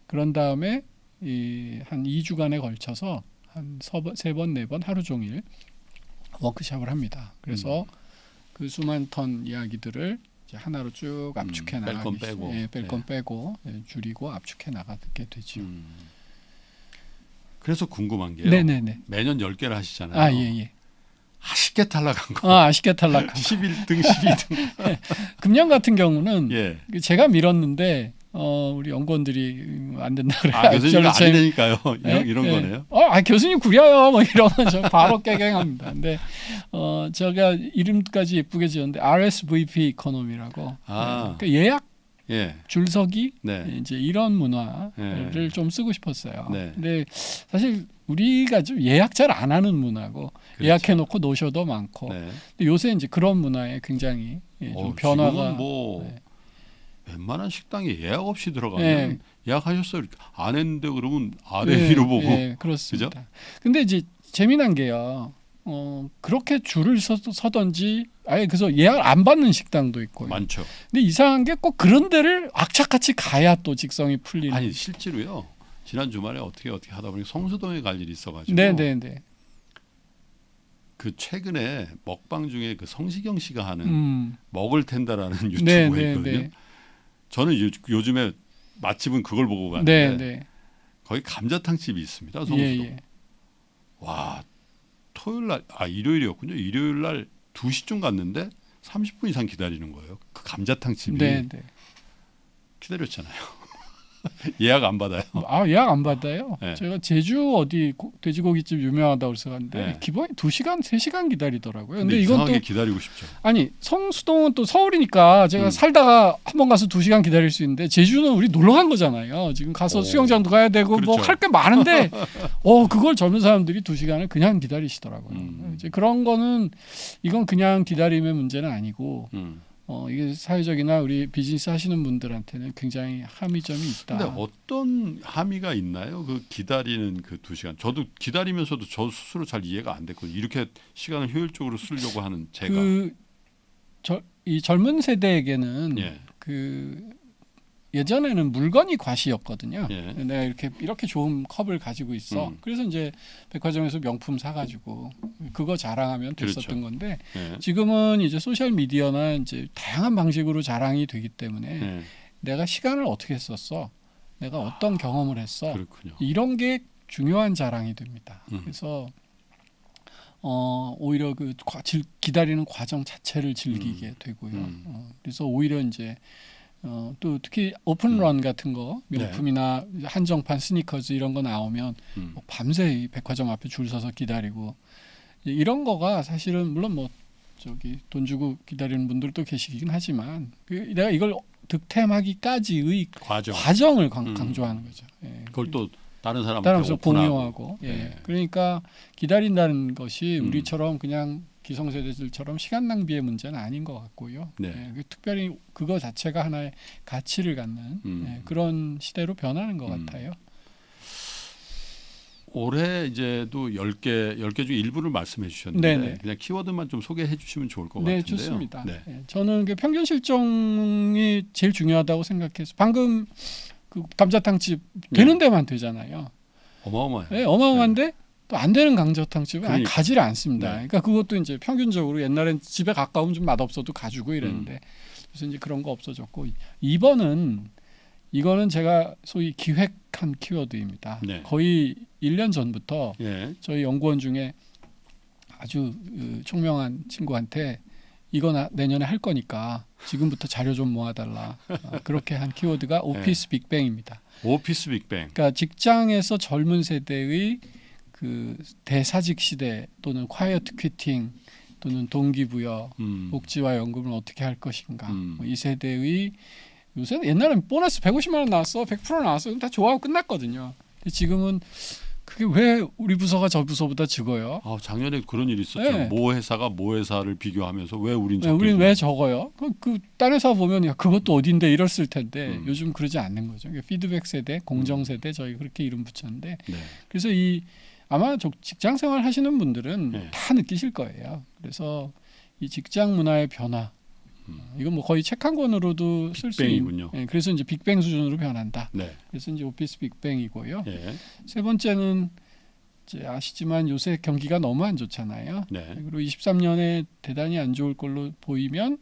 그런 다음에 한 2주간에 걸쳐서 한 3번, 4번 하루 종일 워크숍을 합니다. 그래서 그 수만 턴 이야기들을 이제 하나로 쭉 압축해 나가게 뺄 건 빼고 줄이고 압축해 나가게 되죠.
그래서 궁금한 게요.
네네네.
매년 10개를 하시잖아요.
예.
아쉽게 탈락한 거.
아쉽게 탈락한
11등, 12등.
금년 같은 경우는 제가 밀었는데 우리 연구원들이 안 된다 그래요.
교수님이 아니니까요. 이런 거네요.
교수님 구려요. 뭐 이러면 저 바로 깨갱합니다. 근데 제가 이름까지 예쁘게 지었는데 RSVP 이코노미라고. 그러니까 예약 줄서기 이제 이런 문화를 좀 쓰고 싶었어요. 근데 사실 우리가 좀 예약 잘 안 하는 문화고 그렇죠. 예약해놓고 노쇼도 많고. 근데 요새 이제 그런 문화에 굉장히 좀 변화가.
웬만한 식당에 예약 없이 들어가면 예약하셨어요. 안 했는데 그러면 아래 위로 보고.
그렇습니다. 그죠? 근데 이제 재미난 게요. 그렇게 줄을 서던지 아예 그래서 예약을 안 받는 식당도 있고요.
많죠.
근데 이상한 게 꼭 그런 데를 악착같이 가야 또 직성이 풀리는.
아니 실제로요. 지난 주말에 어떻게 하다 보니 성수동에 갈 일이 있어가지고.
네네네.
그 최근에 먹방 중에 그 성시경 씨가 하는 먹을 텐다라는 유튜브가 있거든요. 저는 요즘에 맛집은 그걸 보고 가는데 거기 감자탕 집이 있습니다. 성수동. 와 토요일 날 일요일이었군요. 일요일 날 2시쯤 갔는데 30분 이상 기다리는 거예요. 그 감자탕 집이. 기다렸잖아요. 예약 안 받아요.
예약 안 받아요. 제가 제주 어디 돼지고기집 유명하다고 해서 갔는데 기본이 2시간, 3시간 기다리더라고요.
근데 이건 이상하게 기다리고 싶죠.
아니 성수동은 또 서울이니까 제가 살다가 한번 가서 2시간 기다릴 수 있는데 제주는 우리 놀러 간 거잖아요. 지금 가서 수영장도 가야 되고 뭐 할 게 많은데 그걸 젊은 사람들이 2시간을 그냥 기다리시더라고요. 이제 그런 거는 이건 그냥 기다림의 문제는 아니고 이게 사회적이나 우리 비즈니스 하시는 분들한테는 굉장히 함의점이 있다.
근데 어떤 함의가 있나요? 그 기다리는 그 2시간. 저도 기다리면서도 저 스스로 잘 이해가 안 됐거든요. 이렇게 시간을 효율적으로 쓰려고 하는 제가.
이 젊은 세대에게는 그 예전에는 물건이 과시였거든요.
예.
내가 이렇게 좋은 컵을 가지고 있어. 그래서 이제 백화점에서 명품 사가지고 그거 자랑하면 됐었던
그렇죠.
건데
예.
지금은 이제 소셜 미디어나 이제 다양한 방식으로 자랑이 되기 때문에
예.
내가 시간을 어떻게 썼어, 내가 어떤 경험을 했어,
그렇군요.
이런 게 중요한 자랑이 됩니다. 그래서 오히려 그 기다리는 과정 자체를 즐기게 되고요. 그래서 오히려 이제 또 특히 오픈런 같은 거 명품이나 한정판 스니커즈 이런 거 나오면 뭐 밤새 이 백화점 앞에 줄 서서 기다리고 이런 거가 사실은 물론 뭐 저기 돈 주고 기다리는 분들도 계시긴 하지만 내가 이걸 득템하기까지의 과정을 강조하는 거죠. 예.
그걸 또 다른 사람한테
공유하고. 예. 그러니까 기다린다는 것이 우리처럼 그냥 기성세대들처럼 시간 낭비의 문제는 아닌 것 같고요.
네.
예. 특별히 그거 자체가 하나의 가치를 갖는 예. 그런 시대로 변하는 것 같아요.
올해 이제도 10개 중 일부를 말씀해 주셨는데
네네.
그냥 키워드만 좀 소개해 주시면 좋을 것 같은데요.
네, 좋습니다. 네. 저는 평균 실종이 제일 중요하다고 생각해서 방금 그 감자탕집 되는 데만 되잖아요.
어마어마해요.
네, 어마어마한데 또 안 되는 감자탕집은
그러니까.
가지를 않습니다. 그러니까 그것도 이제 평균적으로 옛날엔 집에 가까우면 좀 맛없어도 가지고 이랬는데 그래서 이제 그런 거 없어졌고 이거는 제가 소위 기획한 키워드입니다.
네.
거의 1년 전부터
예.
저희 연구원 중에 아주 총명한 친구한테 이거 내년에 할 거니까 지금부터 자료 좀 모아달라. 그렇게 한 키워드가 오피스 빅뱅입니다.
오피스 빅뱅.
그러니까 직장에서 젊은 세대의 그 대사직 시대 또는 콰이어트 퀴팅 또는 동기부여, 복지와 연금을 어떻게 할 것인가. 이 세대의 요새 옛날엔 보너스 150만 원 나왔어, 100% 나왔어, 그럼 다 좋아하고 끝났거든요. 근데 지금은 그게 왜 우리 부서가 저 부서보다 적어요?
작년에 그런 일이 있었죠.
네.
모 회사가 모 회사를 비교하면서 왜 우린 적게
우린 왜 적어요? 딴 회사 보면 야, 그것도 어딘데 이랬을 텐데 요즘 그러지 않는 거죠. 피드백 세대, 공정 세대 저희 그렇게 이름 붙였는데 그래서 아마 직장 생활 하시는 분들은 다 느끼실 거예요. 그래서 이 직장 문화의 변화 이건 뭐 거의 책 한 권으로도 쓸 수 있군요. 그래서 이제 빅뱅 수준으로 변한다. 그래서 이제 오피스 빅뱅이고요. 세 번째는 이제 아시지만 요새 경기가 너무 안 좋잖아요. 그리고 23년에 대단히 안 좋을 걸로 보이면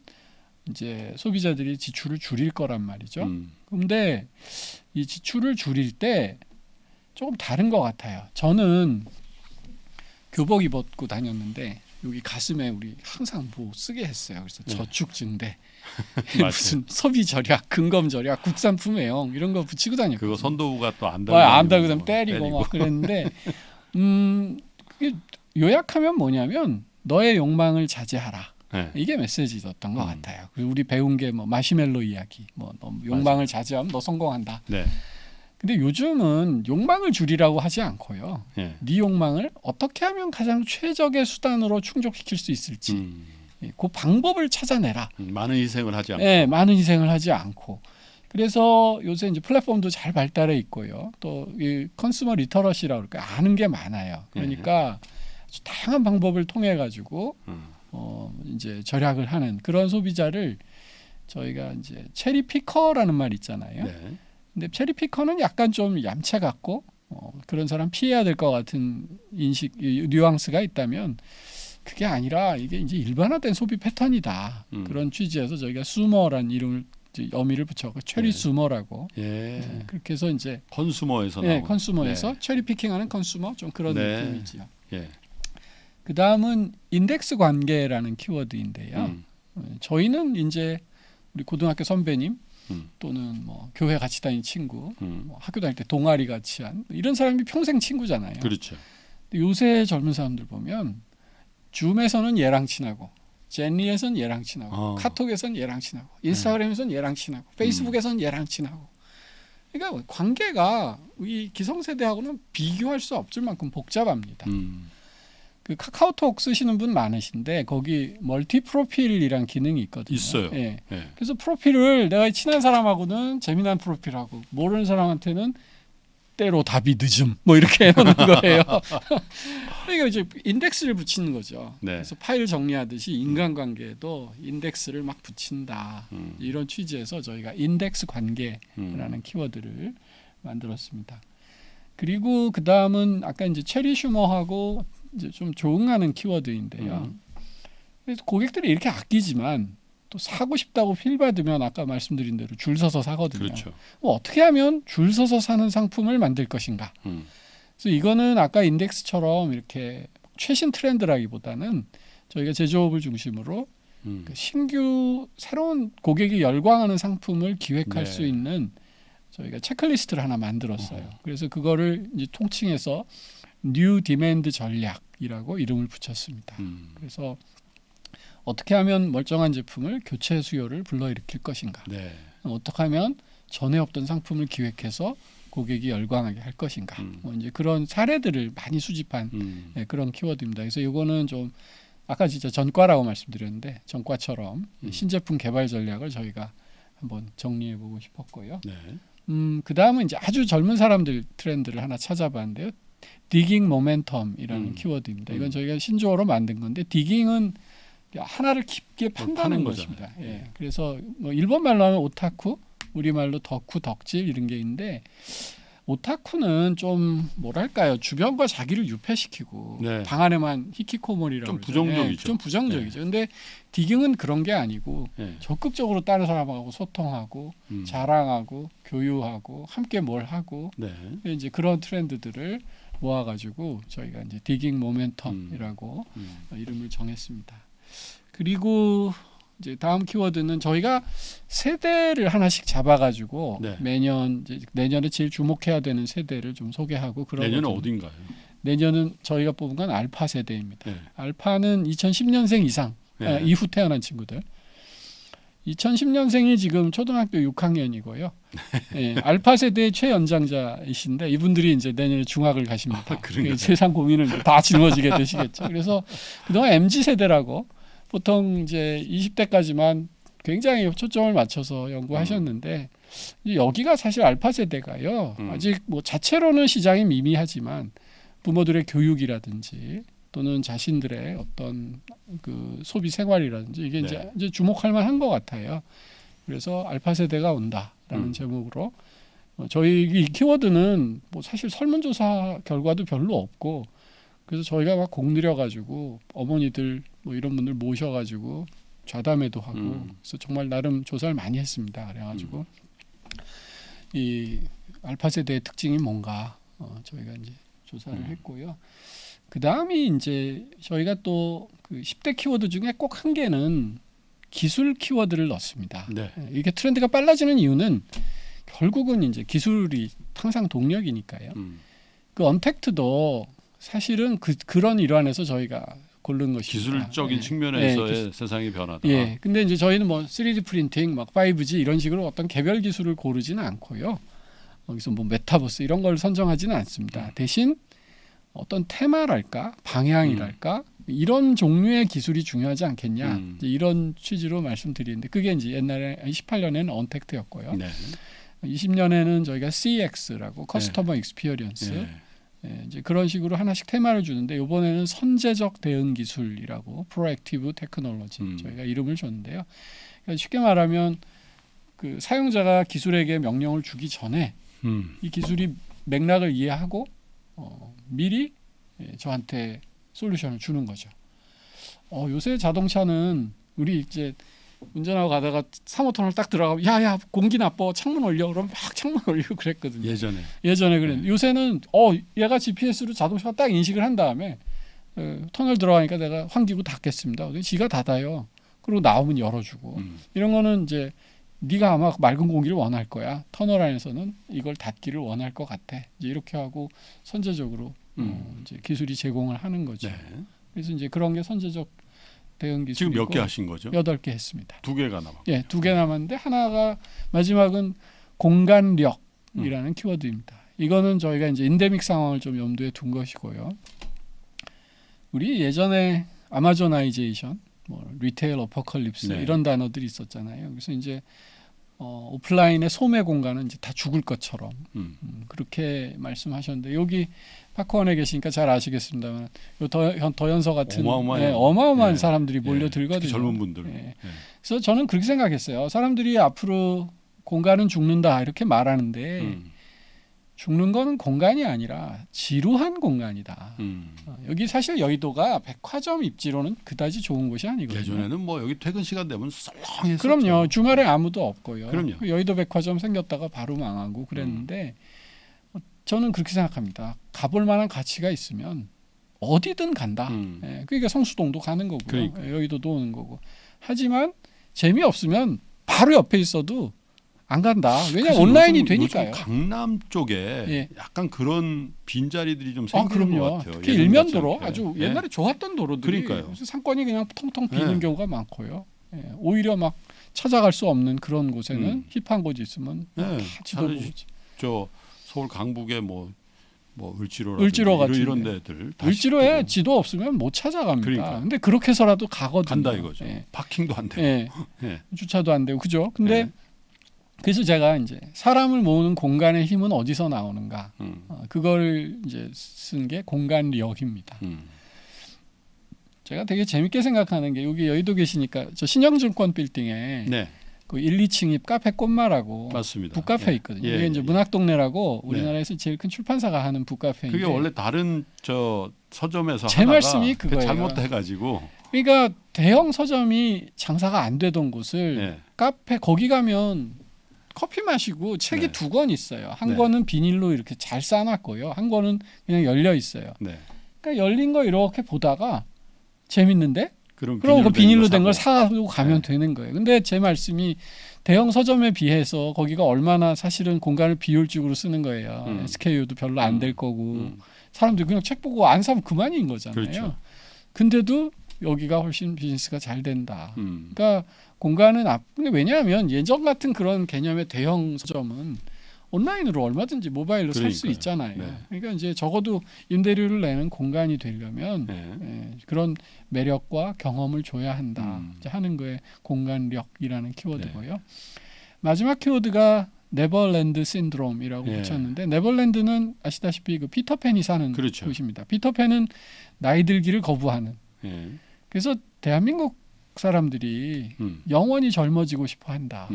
이제 소비자들이 지출을 줄일 거란 말이죠. 그런데 이 지출을 줄일 때 조금 다른 것 같아요. 저는 교복 입었고 다녔는데 여기 가슴에 우리 항상 뭐 쓰게 했어요. 그래서 저축증대, 무슨 소비 절약, 근검 절약, 국산품 애용 이런 거 붙이고 다녔거든요.
그거 선도부가 또 안
달고 그다음 때리고 막 그랬는데 그게 요약하면 뭐냐면 너의 욕망을 자제하라. 이게 메시지였던 것 같아요. 그리고 우리 배운 게 뭐 마시멜로 이야기, 뭐 너 욕망을 자제하면 너 성공한다. 근데 요즘은 욕망을 줄이라고 하지 않고요. 네 욕망을 어떻게 하면 가장 최적의 수단으로 충족시킬 수 있을지 그 방법을 찾아내라.
많은 희생을 하지 않고.
네, 많은 희생을 하지 않고. 그래서 요새 이제 플랫폼도 잘 발달해 있고요. 또 이 컨슈머 리터러시라고 그럴까 아는 게 많아요. 그러니까 아주 다양한 방법을 통해 가지고 이제 절약을 하는 그런 소비자를 저희가 이제 체리 피커라는 말 있잖아요. 근데 체리 피커는 약간 좀 얌체 같고 그런 사람 피해야 될 것 같은 인식 뉘앙스가 있다면 그게 아니라 이게 이제 일반화된 소비 패턴이다. 그런 취지에서 저희가 수머라는 이름을 어미를 붙여서 체리 수머라고 그렇게 해서 이제
컨슈머에서
컨슈머에서 체리 피킹하는 컨슈머 좀 그런 느낌이지요. 그 다음은 인덱스 관계라는 키워드인데요. 저희는 이제 우리 고등학교 선배님 또는 뭐 교회 같이 다니는 친구, 뭐 학교 다닐 때 동아리 같이 한 이런 사람이 평생 친구잖아요.
그렇죠.
근데 요새 젊은 사람들 보면 줌에서는 얘랑 친하고, 젠리에서는 얘랑 친하고, 카톡에서는 얘랑 친하고, 인스타그램에서는 얘랑 친하고, 페이스북에서는 얘랑 친하고. 그러니까 관계가 이 기성세대하고는 비교할 수 없을 만큼 복잡합니다. 그 카카오톡 쓰시는 분 많으신데 거기 멀티 프로필이란 기능이 있거든요.
있어요.
그래서 프로필을 내가 친한 사람하고는 재미난 프로필하고 모르는 사람한테는 때로 답이 늦음 뭐 이렇게 해놓는 거예요. 그러니까 이제 인덱스를 붙이는 거죠.
네.
그래서 파일 정리하듯이 인간관계에도 인덱스를 막 붙인다. 이런 취지에서 저희가 인덱스 관계라는 키워드를 만들었습니다. 그리고 그 다음은 아까 이제 체리 슈머하고 이제 좀 조응하는 키워드인데요. 그래서 고객들이 이렇게 아끼지만 또 사고 싶다고 필 받으면 아까 말씀드린 대로 줄 서서 사거든요.
그렇죠.
어떻게 하면 줄 서서 사는 상품을 만들 것인가? 그래서 이거는 아까 인덱스처럼 이렇게 최신 트렌드라기보다는 저희가 제조업을 중심으로 그 신규 새로운 고객이 열광하는 상품을 기획할
네.
수 있는 저희가 체크리스트를 하나 만들었어요. 그래서 그거를 이제 통칭해서 뉴 디맨드 전략이라고 이름을 붙였습니다. 그래서 어떻게 하면 멀쩡한 제품을 교체 수요를 불러일으킬 것인가?
네.
어떻게 하면 전에 없던 상품을 기획해서 고객이 열광하게 할 것인가? 뭐 이제 그런 사례들을 많이 수집한 네, 그런 키워드입니다. 그래서 이거는 좀 아까 진짜 전과라고 말씀드렸는데 전과처럼 신제품 개발 전략을 저희가 한번 정리해보고 싶었고요.
네.
그 다음은 이제 아주 젊은 사람들 트렌드를 하나 찾아봤는데요. 디깅 모멘텀이라는 키워드입니다. 이건 저희가 신조어로 만든 건데 디깅은 하나를 깊게 판다는 것입니다. 예. 그래서 뭐 일본 말로 하면 오타쿠, 우리 말로 덕후, 덕질 이런 게 있는데 오타쿠는 좀 뭐랄까요, 주변과 자기를 유폐시키고
네.
방 안에만 히키코모리라고
좀
그러죠.
부정적이죠.
예, 좀 부정적이죠.
네.
근데 디깅은 그런 게 아니고
네.
적극적으로 다른 사람하고 소통하고 자랑하고 교류하고 함께 뭘 하고
네.
이제 그런 트렌드들을 모아가지고 저희가 이제 디깅 모멘텀이라고 이름을 정했습니다. 그리고 이제 다음 키워드는 저희가 세대를 하나씩 잡아가지고
네.
매년 이제 내년에 제일 주목해야 되는 세대를 좀 소개하고 그런
내년은
거죠.
어딘가요?
내년은 저희가 뽑은 건 알파 세대입니다.
네.
알파는 2010년생 이상
네.
이후 태어난 친구들. 2010년생이 지금 초등학교 6학년이고요. 네, 알파 세대의 최연장자이신데 이분들이 이제 내년에 중학을 가십니다.
그런가요?
세상 고민을 다 짊어지게 되시겠죠. 그래서 그동안 MZ 세대라고 보통 이제 20대까지만 굉장히 초점을 맞춰서 연구하셨는데 여기가 사실 알파 세대가요. 아직 뭐 자체로는 시장이 미미하지만 부모들의 교육이라든지 또는 자신들의 어떤 그 소비 생활이라든지 이게
네.
이제 주목할 만한 것 같아요. 그래서 알파 세대가 온다라는 제목으로 저희 이 키워드는 뭐 사실 설문조사 결과도 별로 없고 그래서 저희가 막 공들여가지고 어머니들 뭐 이런 분들 모셔가지고 좌담회도 하고 그래서 정말 나름 조사를 많이 했습니다. 그래가지고 이 알파 세대의 특징이 뭔가 저희가 이제 조사를 했고요. 그 다음이 이제 저희가 또 그 10대 키워드 중에 꼭 한 개는 기술 키워드를 넣습니다.
네.
이게 트렌드가 빨라지는 이유는 결국은 이제 기술이 항상 동력이니까요. 그 언택트도 사실은 그런 일환에서 저희가 고른 것입니다.
기술적인 측면에서의 세상의 변화다.
예. 근데 이제 저희는 뭐 3D 프린팅, 막 5G 이런 식으로 어떤 개별 기술을 고르지는 않고요. 여기서 뭐 메타버스 이런 걸 선정하지는 않습니다. 대신 어떤 테마랄까, 방향이랄까 이런 종류의 기술이 중요하지 않겠냐. 이제 이런 취지로 말씀드리는데 그게 이제 옛날에 18년에는 언택트였고요.
네.
20년에는 저희가 CX라고 커스터머 익스피리언스
네.
예, 이제 그런 식으로 하나씩 테마를 주는데 이번에는 선제적 대응 기술이라고 프로액티브 테크놀로지 저희가 이름을 줬는데요. 그러니까 쉽게 말하면 그 사용자가 기술에게 명령을 주기 전에 이 기술이 맥락을 이해하고 미리 저한테 솔루션을 주는 거죠. 요새 자동차는 우리 이제 운전하고 가다가 3호터널 딱 들어가면 야야 공기 나빠 창문 올려 그러면 막 창문 올리고 그랬거든요. 예전에 그랬는데
네.
요새는 얘가 GPS로 자동차가 딱 인식을 한 다음에 터널 들어가니까 내가 환기구 닫겠습니다. 지가 닫아요. 그리고 나오면 열어주고 이런 거는 이제 네가 아마 맑은 공기를 원할 거야. 터널 안에서는 이걸 닫기를 원할 것 같아. 이제 이렇게 하고 선제적으로 이제 기술이 제공을 하는 거죠.
네.
그래서 이제 그런 게 선제적 대응 기술이고
지금 몇 개 하신 거죠?
8개 했습니다.
2개가 남았고.
예, 2개 남았는데 하나가 마지막은 공간력이라는 키워드입니다. 이거는 저희가 이제 인데믹 상황을 좀 염두에 둔 것이고요. 우리 예전에 아마존아이제이션, 뭐 리테일 어퍼컬립스
네.
이런 단어들이 있었잖아요. 그래서 이제 오프라인의 소매 공간은 이제 다 죽을 것처럼 그렇게 말씀하셨는데 여기 파크원에 계시니까 잘 아시겠습니다만 더현서 같은 어마어마한 사람들이 몰려들거든요.
젊은 분들.
그래서 저는 그렇게 생각했어요. 사람들이 앞으로 공간은 죽는다 이렇게 말하는데 죽는 건 공간이 아니라 지루한 공간이다. 여기 사실 여의도가 백화점 입지로는 그다지 좋은 곳이 아니거든요.
예전에는 뭐 여기 퇴근 시간 되면 썰렁했었죠.
그럼요. 주말에 아무도 없고요.
그럼요.
여의도 백화점 생겼다가 바로 망하고 그랬는데 저는 그렇게 생각합니다. 가볼 만한 가치가 있으면 어디든 간다. 그러니까 성수동도 가는 거고요.
그러니까.
여의도도 오는 거고. 하지만 재미없으면 바로 옆에 있어도 안 간다. 왜냐하면 온라인이 되니까요.
요즘 강남 쪽에 약간 그런 빈자리들이 좀 생기는 것 같아요.
특히 일면도로 아주 옛날에 좋았던 도로들이
그러니까요.
상권이 그냥 텅텅 비는 경우가 많고요. 오히려 막 찾아갈 수 없는 그런 곳에는 힙한 곳이 있으면 다 지도 보고
저 서울 강북에 뭐
을지로 같은
이런 데들
을지로에 지도 없으면 못 찾아갑니다.
그러니까.
근데 그렇게 해서라도 가거든요.
간다 이거죠. 파킹도 안 되고.
주차도 안 되고 그죠? 근데 그래서 제가 이제 사람을 모으는 공간의 힘은 어디서 나오는가? 그걸 이제 쓴 게 공간력입니다. 제가 되게 재밌게 생각하는 게 여기 여의도 계시니까 저 신영증권 빌딩에 그 1, 2층이 카페 꽃마라고
맞습니다.
북카페 있거든요. 이게 이제 문학동네라고 우리나라에서 제일 큰 출판사가 하는 북카페인데
그게 원래 다른 저 서점에서
제 말씀이 그거예요.
잘못해가지고
그러니까 대형 서점이 장사가 안 되던 곳을 카페 거기 가면 커피 마시고 책이 두 권 있어요. 한 권은 비닐로 이렇게 잘 싸놨고요. 한 권은 그냥 열려 있어요. 그러니까 열린 거 이렇게 보다가 재밌는데? 그럼 그 비닐로 된 걸 사고 가면 되는 거예요. 근데 제 말씀이 대형 서점에 비해서 거기가 얼마나 사실은 공간을 비효율적으로 쓰는 거예요. SKU도 별로 안 될 거고 사람들이 그냥 책 보고 안 사면 그만인 거잖아요.
그렇죠.
근데도 여기가 훨씬 비즈니스가 잘 된다. 그러니까 공간은 근데 왜냐하면 예전 같은 그런 개념의 대형 서점은 온라인으로 얼마든지 모바일로 살 수 있잖아요. 그러니까 이제 적어도 임대료를 내는 공간이 되려면 그런 매력과 경험을 줘야 한다. 이제 하는 거에 공간력이라는 키워드고요. 마지막 키워드가 네버랜드 신드롬이라고 붙였는데 네버랜드는 아시다시피 그 피터팬이 사는 곳입니다. 피터팬은 나이 들기를 거부하는. 그래서 대한민국 사람들이 영원히 젊어지고 싶어 한다.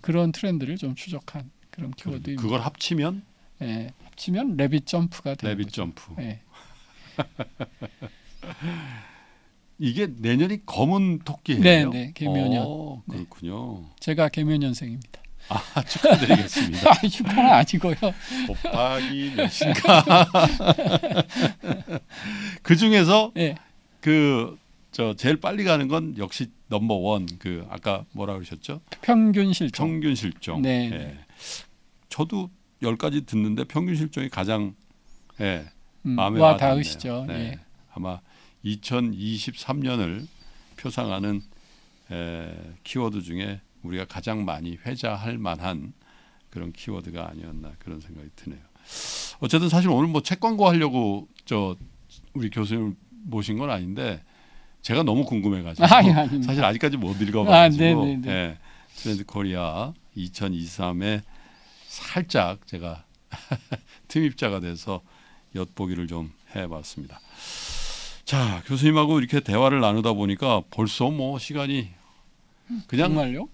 그런 트렌드를 좀 추적한 그런 키워드입니다.
그걸 합치면?
합치면 레빗 점프가 되는
레빗
거죠.
점프. 이게 내년이 검은 토끼예요?
네, 개묘년.
그렇군요.
제가 개묘년생입니다.
축하드리겠습니다.
축하는 아니고요.
곱하기 몇인가. 그 중에서 저 제일 빨리 가는 건 역시 넘버 원 그 아까 뭐라 그러셨죠?
평균 실종.
평균 실종. 저도 10가지 듣는데 평균 실종이 가장 마음에 와
닿으시죠.
아마 2023년을 표상하는 키워드 중에 우리가 가장 많이 회자할 만한 그런 키워드가 아니었나 그런 생각이 드네요. 어쨌든 사실 오늘 뭐 책 광고 하려고 우리 교수님 모신 건 아닌데 제가 너무 궁금해가지고 사실 아직까지 못 읽어가지고 트렌드 코리아 2023에 살짝 제가 팀입자가 돼서 엿보기를 좀 해봤습니다. 자, 교수님하고 이렇게 대화를 나누다 보니까 벌써 뭐 시간이 그냥
정말요?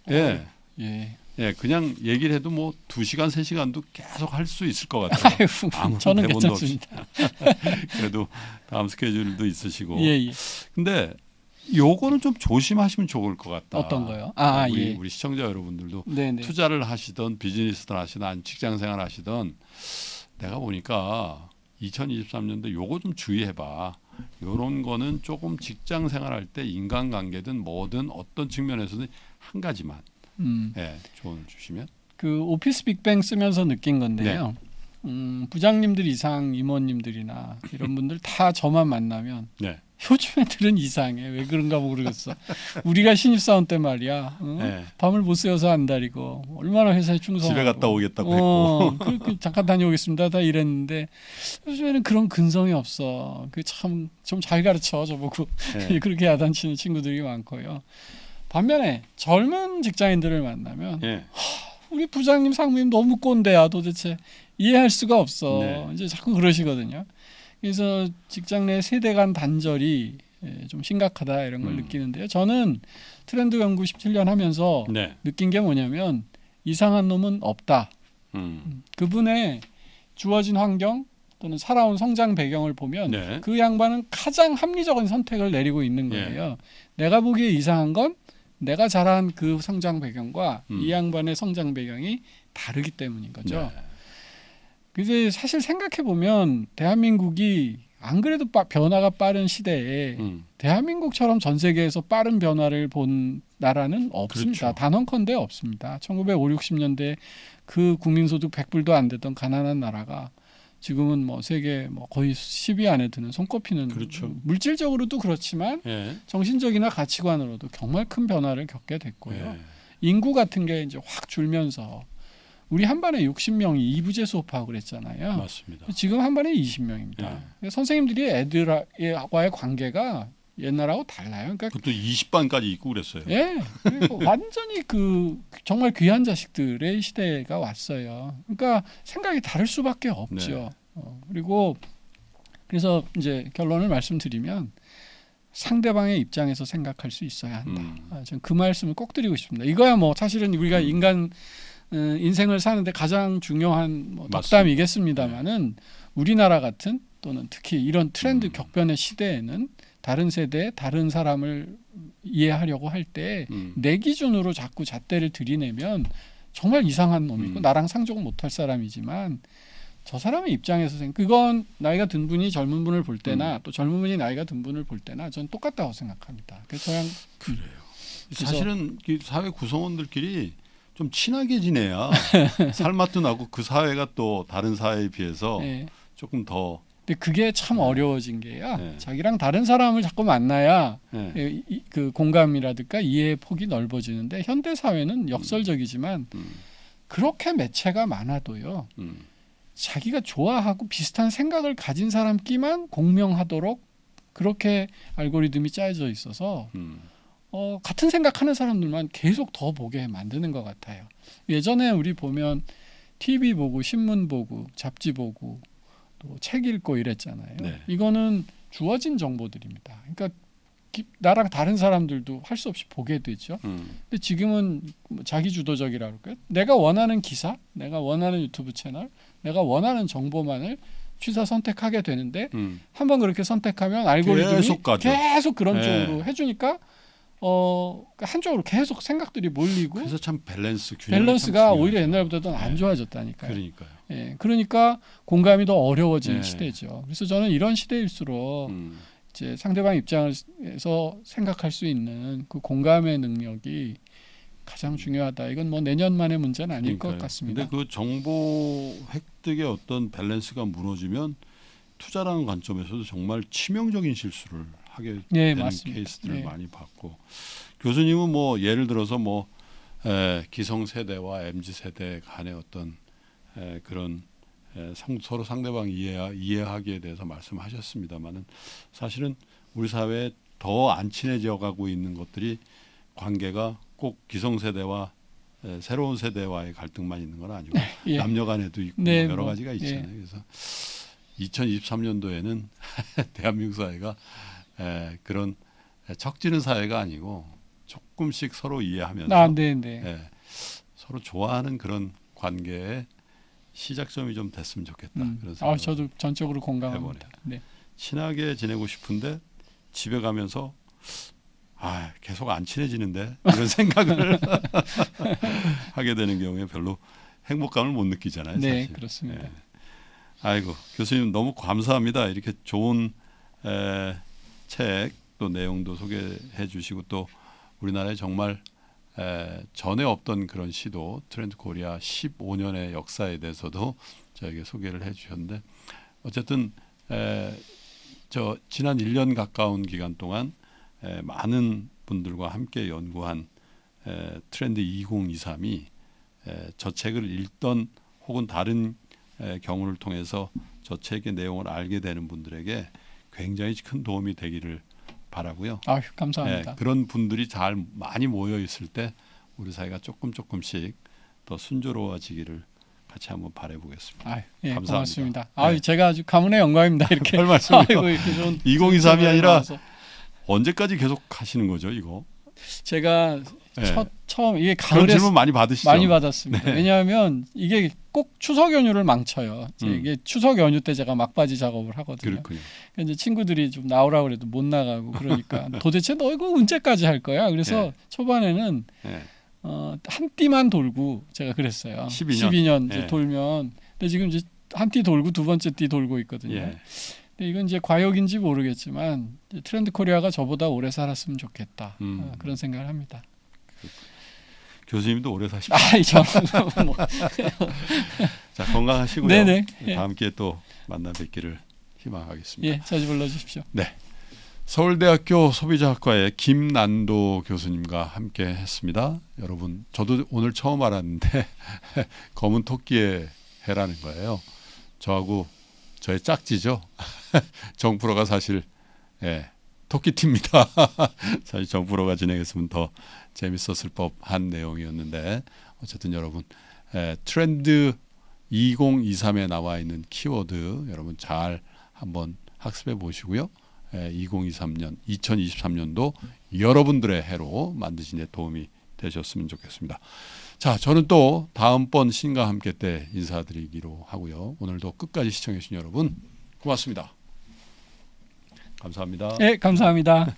그냥 얘기를 해도 뭐 2시간, 3시간도 계속 할 수 있을 것 같아요.
저는 괜찮습니다.
그래도 다음 스케줄도 있으시고. 근데 요거는 좀 조심하시면 좋을 것 같다.
어떤 거요?
우리 시청자 여러분들도 투자를 하시던 비즈니스를 하시던 아니면 직장생활 하시던 내가 보니까 2023년도 요거 좀 주의해봐. 요런 거는 조금 직장생활할 때 인간관계든 뭐든 어떤 측면에서는 한 가지만 조언을 주시면.
그 오피스 빅뱅 쓰면서 느낀 건데요. 부장님들 이상 임원님들이나 이런 분들 다 저만 만나면 요즘 애들은 이상해. 왜 그런가 모르겠어. 우리가 신입사원 때 말이야. 밤을 못 새워서 안달이고 얼마나 회사에 충성하고.
집에 갔다 오겠다고 했고.
잠깐 다녀오겠습니다. 다 이랬는데 요즘에는 그런 근성이 없어. 그 참 좀 잘 가르쳐 저보고 그렇게 야단치는 친구들이 많고요. 반면에 젊은 직장인들을 만나면
예.
우리 부장님 상무님 너무 꼰대야 도대체 이해할 수가 없어.
네.
이제 자꾸 그러시거든요. 그래서 직장 내 세대 간 단절이 좀 심각하다 이런 걸 느끼는데요. 저는 트렌드 연구 17년 하면서
네.
느낀 게 뭐냐면 이상한 놈은 없다. 그분의 주어진 환경 또는 살아온 성장 배경을 보면
네.
그 양반은 가장 합리적인 선택을 내리고 있는 거예요. 내가 보기에 이상한 건 내가 자란 그 성장 배경과 이 양반의 성장 배경이 다르기 때문인 거죠.
네.
그래서 사실 생각해 보면 대한민국이 안 그래도 변화가 빠른 시대에 대한민국처럼 전 세계에서 빠른 변화를 본 나라는 없습니다.
그렇죠.
단언컨대 없습니다. 1950, 60년대 그 국민소득 100불도 안 되던 가난한 나라가 지금은 뭐 세계 뭐 거의 10위 안에 드는 손꼽히는
그렇죠.
물질적으로도 그렇지만
예.
정신적이나 가치관으로도 정말 큰 변화를 겪게 됐고요.
예.
인구 같은 게 이제 확 줄면서 우리 한 반에 60명이 2부제 수업하고 그랬잖아요.
맞습니다.
지금 한 반에 20명입니다. 선생님들이 애들과의 관계가 옛날하고 달라요. 그러니까
그것도 20반까지 있고 그랬어요.
예, 완전히 그 정말 귀한 자식들의 시대가 왔어요. 그러니까 생각이 다를 수밖에 없죠.
네.
그리고 그래서 이제 결론을 말씀드리면 상대방의 입장에서 생각할 수 있어야 한다. 저는 그 말씀을 꼭 드리고 싶습니다. 이거야 뭐 사실은 우리가 인간 인생을 사는데 가장 중요한 뭐 덕담이겠습니다만은 우리나라 같은 또는 특히 이런 트렌드 격변의 시대에는 다른 세대, 다른 사람을 이해하려고 할 때 내 기준으로 자꾸 잣대를 들이내면 정말 이상한 놈이고 나랑 상종을 못할 사람이지만 저 사람의 입장에서 그건 나이가 든 분이 젊은 분을 볼 때나 또 젊은 분이 나이가 든 분을 볼 때나 전 똑같다고 생각합니다. 그래서
그래요. 사실은 사회 구성원들끼리 좀 친하게 지내야 살맛도 나고 그 사회가 또 다른 사회에 비해서 조금 더.
근데 그게 참 어려워진 게요. 자기랑 다른 사람을 자꾸 만나야 그 공감이라든가 이해의 폭이 넓어지는데 현대 사회는 역설적이지만 그렇게 매체가 많아도요. 자기가 좋아하고 비슷한 생각을 가진 사람끼만 공명하도록 그렇게 알고리즘이 짜여져 있어서 같은 생각하는 사람들만 계속 더 보게 만드는 것 같아요. 예전에 우리 보면 TV 보고 신문 보고 잡지 보고 또 책 읽고 이랬잖아요.
네.
이거는 주어진 정보들입니다. 그러니까 나랑 다른 사람들도 할 수 없이 보게 되죠. 근데 지금은 자기 주도적이라고 할까요? 내가 원하는 기사, 내가 원하는 유튜브 채널, 내가 원하는 정보만을 취사 선택하게 되는데 한번 그렇게 선택하면 알고리즘이 계속 그런 쪽으로 해주니까 한쪽으로 계속 생각들이 몰리고
그래서 참
밸런스가 오히려 옛날보다도 안 좋아졌다니까요.
그러니까요.
그러니까 공감이 더 어려워진 시대죠. 그래서 저는 이런 시대일수록 이제 상대방 입장에서 생각할 수 있는 그 공감의 능력이 가장 중요하다. 이건 뭐 내년만의 문제는 아닐 것 같습니다.
근데 그 정보 획득의 어떤 밸런스가 무너지면 투자라는 관점에서도 정말 치명적인 실수를 하게 되는 케이스들을 많이 봤고 교수님은 뭐 예를 들어서 뭐 기성세대와 MZ세대 간의 어떤 그런 서로 상대방 이해하기에 대해서 말씀하셨습니다만은 사실은 우리 사회에 더 안 친해져 가고 있는 것들이 관계가 꼭 기성세대와 새로운 세대와의 갈등만 있는 건 아니고 남녀 간에도 있고 여러 가지가 있잖아요. 그래서 2023년도에는 대한민국 사회가 그런 척지는 사회가 아니고 조금씩 서로 이해하면서 서로 좋아하는 그런 관계의 시작점이 좀 됐으면 좋겠다. 그런 생각.
저도 전적으로 공감합니다.
친하게 지내고 싶은데 집에 가면서 계속 안 친해지는데 이런 생각을 하게 되는 경우에 별로 행복감을 못 느끼잖아요.
네,
사실.
그렇습니다.
아이고 교수님 너무 감사합니다. 이렇게 좋은 책 또 내용도 소개해 주시고 또 우리나라에 정말 전에 없던 그런 시도 트렌드 코리아 15년의 역사에 대해서도 저에게 소개를 해주셨는데 어쨌든 저 지난 1년 가까운 기간 동안 많은 분들과 함께 연구한 트렌드 2023이 저 책을 읽던 혹은 다른 경우를 통해서 저 책의 내용을 알게 되는 분들에게 굉장히 큰 도움이 되기를 바라고요.
아유, 감사합니다.
그런 분들이 잘 많이 모여 있을 때 우리 사회가 조금씩 더 순조로워지기를 같이 한번 바라보겠습니다.
아유, 예,
감사합니다.
고맙습니다. 아유, 제가 아주 가문의 영광입니다. 이렇게.
별 말씀이요.
아이고, 이렇게 좋은
2023이 아니라
나와서.
언제까지 계속 하시는 거죠, 이거?
제가
네.
처음 이게
그런
가을에
질문 많이 받으시죠?
많이 받았습니다.
네.
왜냐하면 이게 꼭 추석 연휴를 망쳐요.
음.
이게 추석 연휴 때 제가 막바지 작업을 하거든요.
그렇군요.
이제 친구들이 좀 나오라고 그래도 못 나가고 그러니까 도대체 너 이거 언제까지 할 거야? 그래서
네.
초반에는
네.
한 띠만 돌고 제가 그랬어요.
12년
이제
네.
돌면 근데 지금 이제 한 띠 돌고 두 번째 띠 돌고 있거든요.
예.
근데 이건 이제 과욕인지 모르겠지만 이제 트렌드 코리아가 저보다 오래 살았으면 좋겠다. 그런 생각을 합니다.
교수님도 오래 사십시오.
저는 뭐.
자, 건강하시고요.
네네.
다음 기회에 또 만나 뵙기를 희망하겠습니다.
예, 자주 불러주십시오.
네. 서울대학교 소비자학과의 김난도 교수님과 함께 했습니다. 여러분, 저도 오늘 처음 알았는데 검은 토끼의 해라는 거예요. 저하고 저의 짝지죠. 정프로가 사실 토끼티입니다. 사실 정프로가 진행했으면 더 재밌었을 법한 내용이었는데 어쨌든 여러분 트렌드 2023에 나와 있는 키워드 여러분 잘 한번 학습해 보시고요. 2023년도 여러분들의 해로 만드신 데 도움이 되셨으면 좋겠습니다. 자, 저는 또 다음번 신과 함께 때 인사드리기로 하고요. 오늘도 끝까지 시청해 주신 여러분 고맙습니다. 감사합니다.
예, 감사합니다.